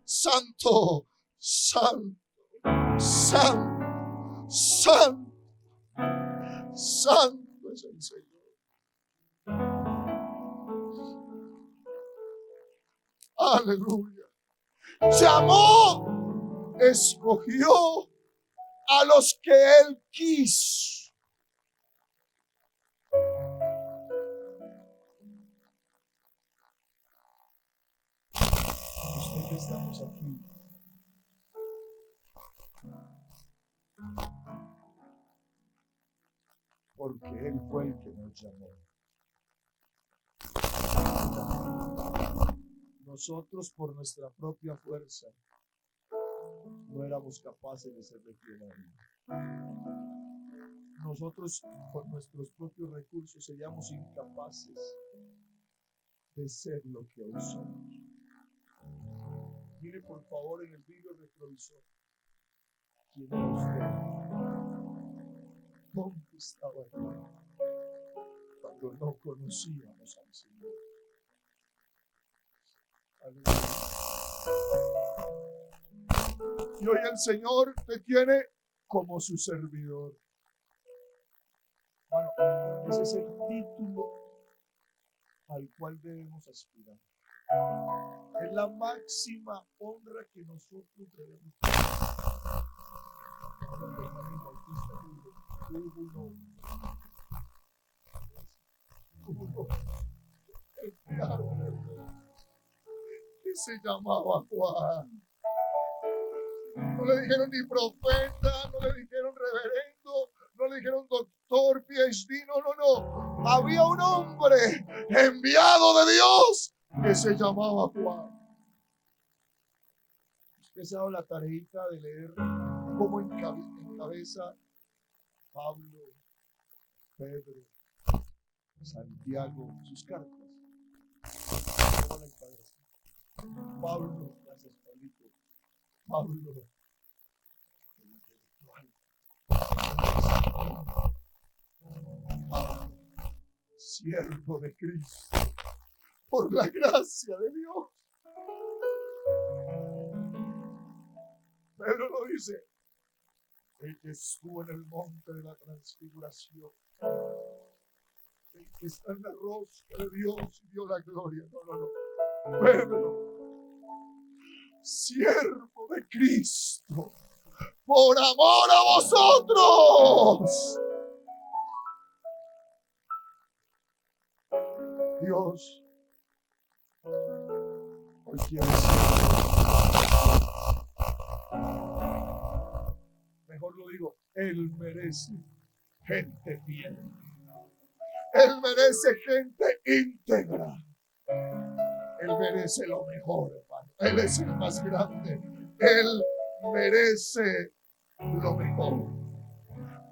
Santo, santo, santo, santo, santo es el Señor. Aleluya. Llamó, escogió a los que Él quiso. Usted que estamos aquí, porque Él fue el que nos llamó. Nosotros por nuestra propia fuerza no éramos capaces de ser refinarios. Nosotros con nuestros propios recursos seríamos incapaces de ser lo que hoy somos. Mire por favor en el vidrio retrovisor. ¿Quién era usted? ¿Dónde estaba él cuando no conocíamos al Señor? Aleluya. Y hoy el Señor te tiene como su servidor. Bueno, ese es el título al cual debemos aspirar. Es la máxima honra que nosotros debemos tener. Que se llamaba Juan. No le dijeron ni profeta, no le dijeron reverendo, no le dijeron doctor, PhD, no. Había un hombre enviado de Dios que se llamaba Juan. Usted se ha dado la tareita de leer cómo encabeza Pablo, Pedro, Santiago, sus cartas. ¿Cómo la encabeza? Pablo, gracias Pablito. Pablo, siervo de Cristo, por la gracia de Dios. Pedro lo dice, el que estuvo en el monte de la transfiguración, el que está en la rosca de Dios y dio la gloria. No. Pedro, siervo de Cristo, por amor a vosotros. Dios hoy quiere mejor lo digo, Él merece gente fiel. Él merece gente íntegra. Él merece lo mejor, hermano. Él es el más grande. Él merece lo mejor.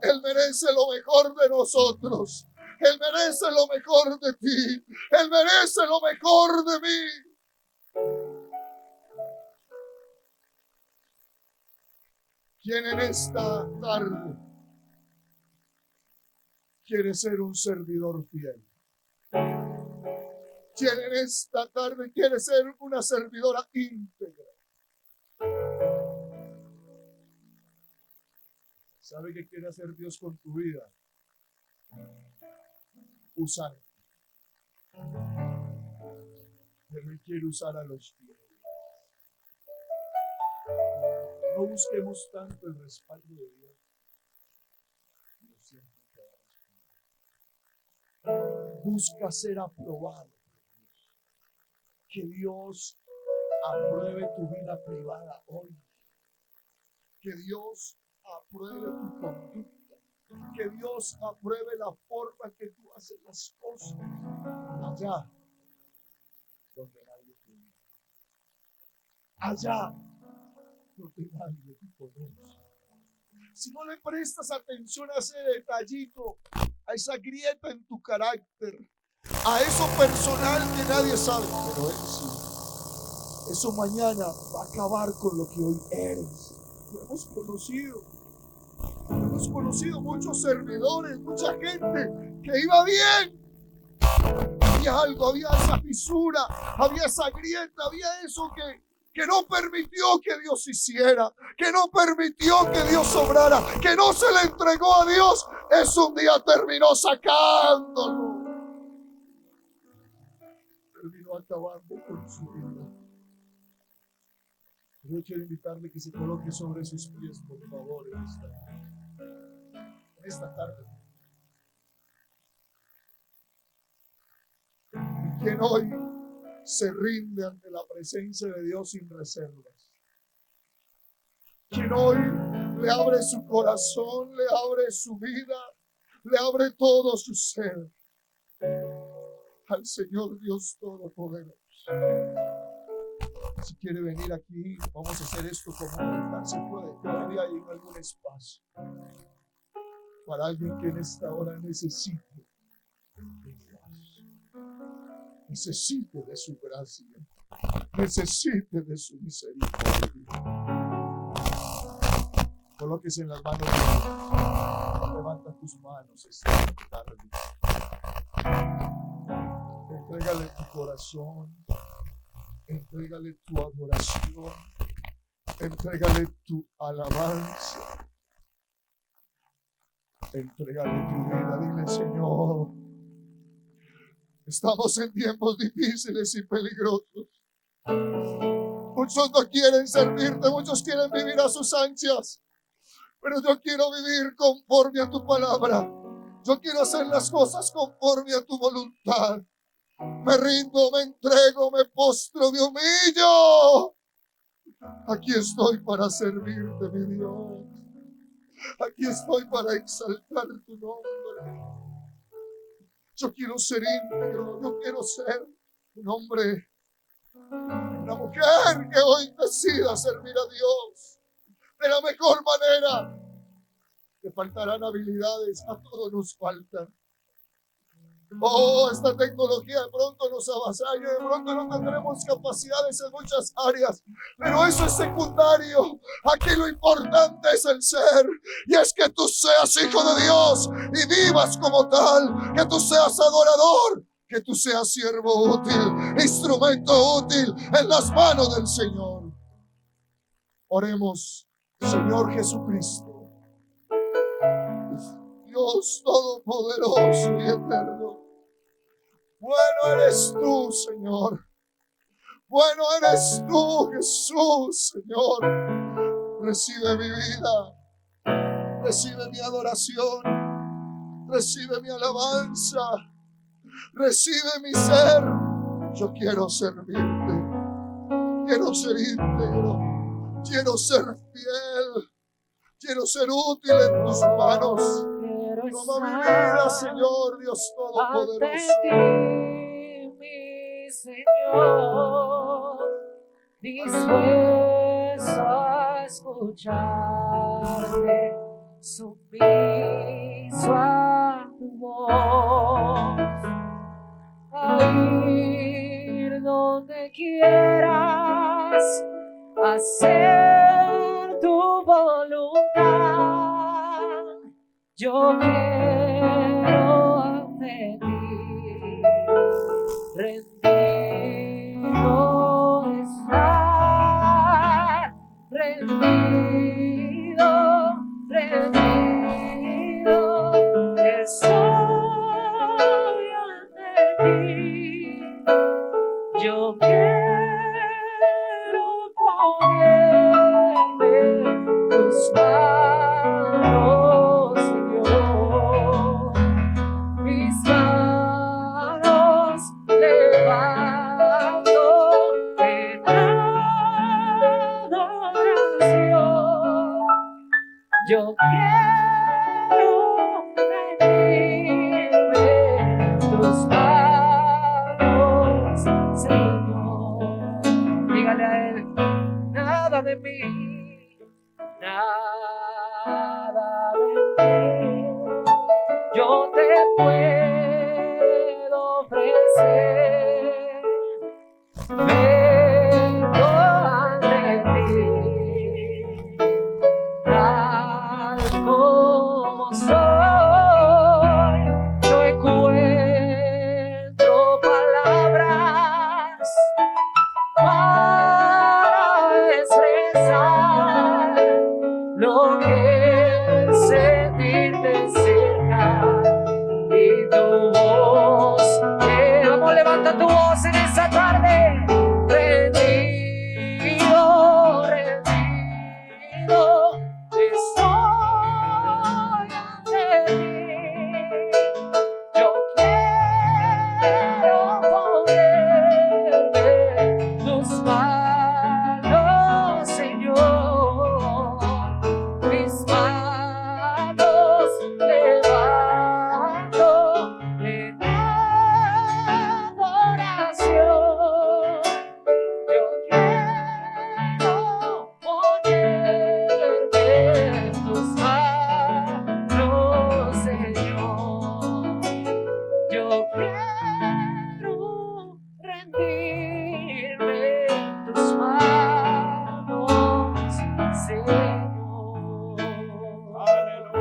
Él merece lo mejor de nosotros. Él merece lo mejor de ti. Él merece lo mejor de mí. ¿Quién en esta tarde quiere ser un servidor fiel? ¿Quién en esta tarde quiere ser una servidora íntegra? ¿Sabe qué quiere hacer Dios con tu vida? Usar. Pero Él quiere usar a los fieles. No busquemos tanto el respaldo de Dios, sino siempre quedamos. Busca ser aprobado. Que Dios apruebe tu vida privada hoy. Que Dios apruebe tu conducta. Que Dios apruebe la forma en que tú haces las cosas. Allá donde nadie te ve. Allá donde nadie te conoce. Si no le prestas atención a ese detallito, a esa grieta en tu carácter, a eso personal que nadie sabe, pero Él sí. Eso mañana va a acabar con lo que hoy eres. Lo hemos conocido muchos servidores, mucha gente que iba bien. Había algo, había esa fisura, había esa grieta, había eso que no permitió que Dios hiciera, que no permitió que Dios obrara, que no se le entregó a Dios. Eso un día terminó sacándolo. Terminó acabando con su vida. Yo quiero invitarle que se coloque sobre sus pies, por favor, en esta tarde. Y quien hoy se rinde ante la presencia de Dios sin reservas. Quien hoy le abre su corazón, le abre su vida, le abre todo su ser al Señor Dios Todopoderoso. Si quiere venir aquí, vamos a hacer esto como un altar. Se puede, todavía hay algún espacio para alguien que en esta hora necesite de su gracia, necesite de su misericordia. Colóquese en las manos de Dios. Levanta tus manos esta tarde. Entrégale tu corazón. Entrégale tu adoración. Entrégale tu alabanza. Entrégale tu vida. Dile: Señor, estamos en tiempos difíciles y peligrosos. Muchos no quieren servirte, muchos quieren vivir a sus ansias. Pero yo quiero vivir conforme a tu palabra. Yo quiero hacer las cosas conforme a tu voluntad. Me rindo, me entrego, me postro, me humillo. Aquí estoy para servirte, mi Dios. Aquí estoy para exaltar tu nombre. Yo quiero ser íntegro. Yo quiero ser un hombre, una mujer que hoy decida servir a Dios de la mejor manera. Te faltarán habilidades, a todos nos faltan. Oh, esta tecnología de pronto nos avasalla, de pronto no tendremos capacidades en muchas áreas, pero eso es secundario. Aquí lo importante es el ser, y es que tú seas hijo de Dios y vivas como tal, que tú seas adorador, que tú seas siervo útil, instrumento útil en las manos del Señor. Oremos. Señor Jesucristo, Dios todopoderoso y eterno, bueno eres tú, Señor. Bueno eres tú, Jesús, Señor. Recibe mi vida, recibe mi adoración, recibe mi alabanza, recibe mi ser. Yo quiero servirte, quiero ser íntegro, quiero ser fiel, quiero ser útil en tus manos. Toma mi vida, Señor Dios Todopoderoso. Mi Señor, dispuesto a escucharte, sumiso a tu voz, a ir donde quieras, hacer tu voluntad. Yo quiero ante ti rendido estar, rendido, estoy ante ti. Yo quiero poner tus manos, Señor. Mis manos levanto en adoración. Yo quiero rendirme en tus manos, Señor. Dígale a Él, nada de mí, nada de mí, yo te puedo ofrecer. Vengo ante ti, tal como soy. No encuentro palabras para expresar lo que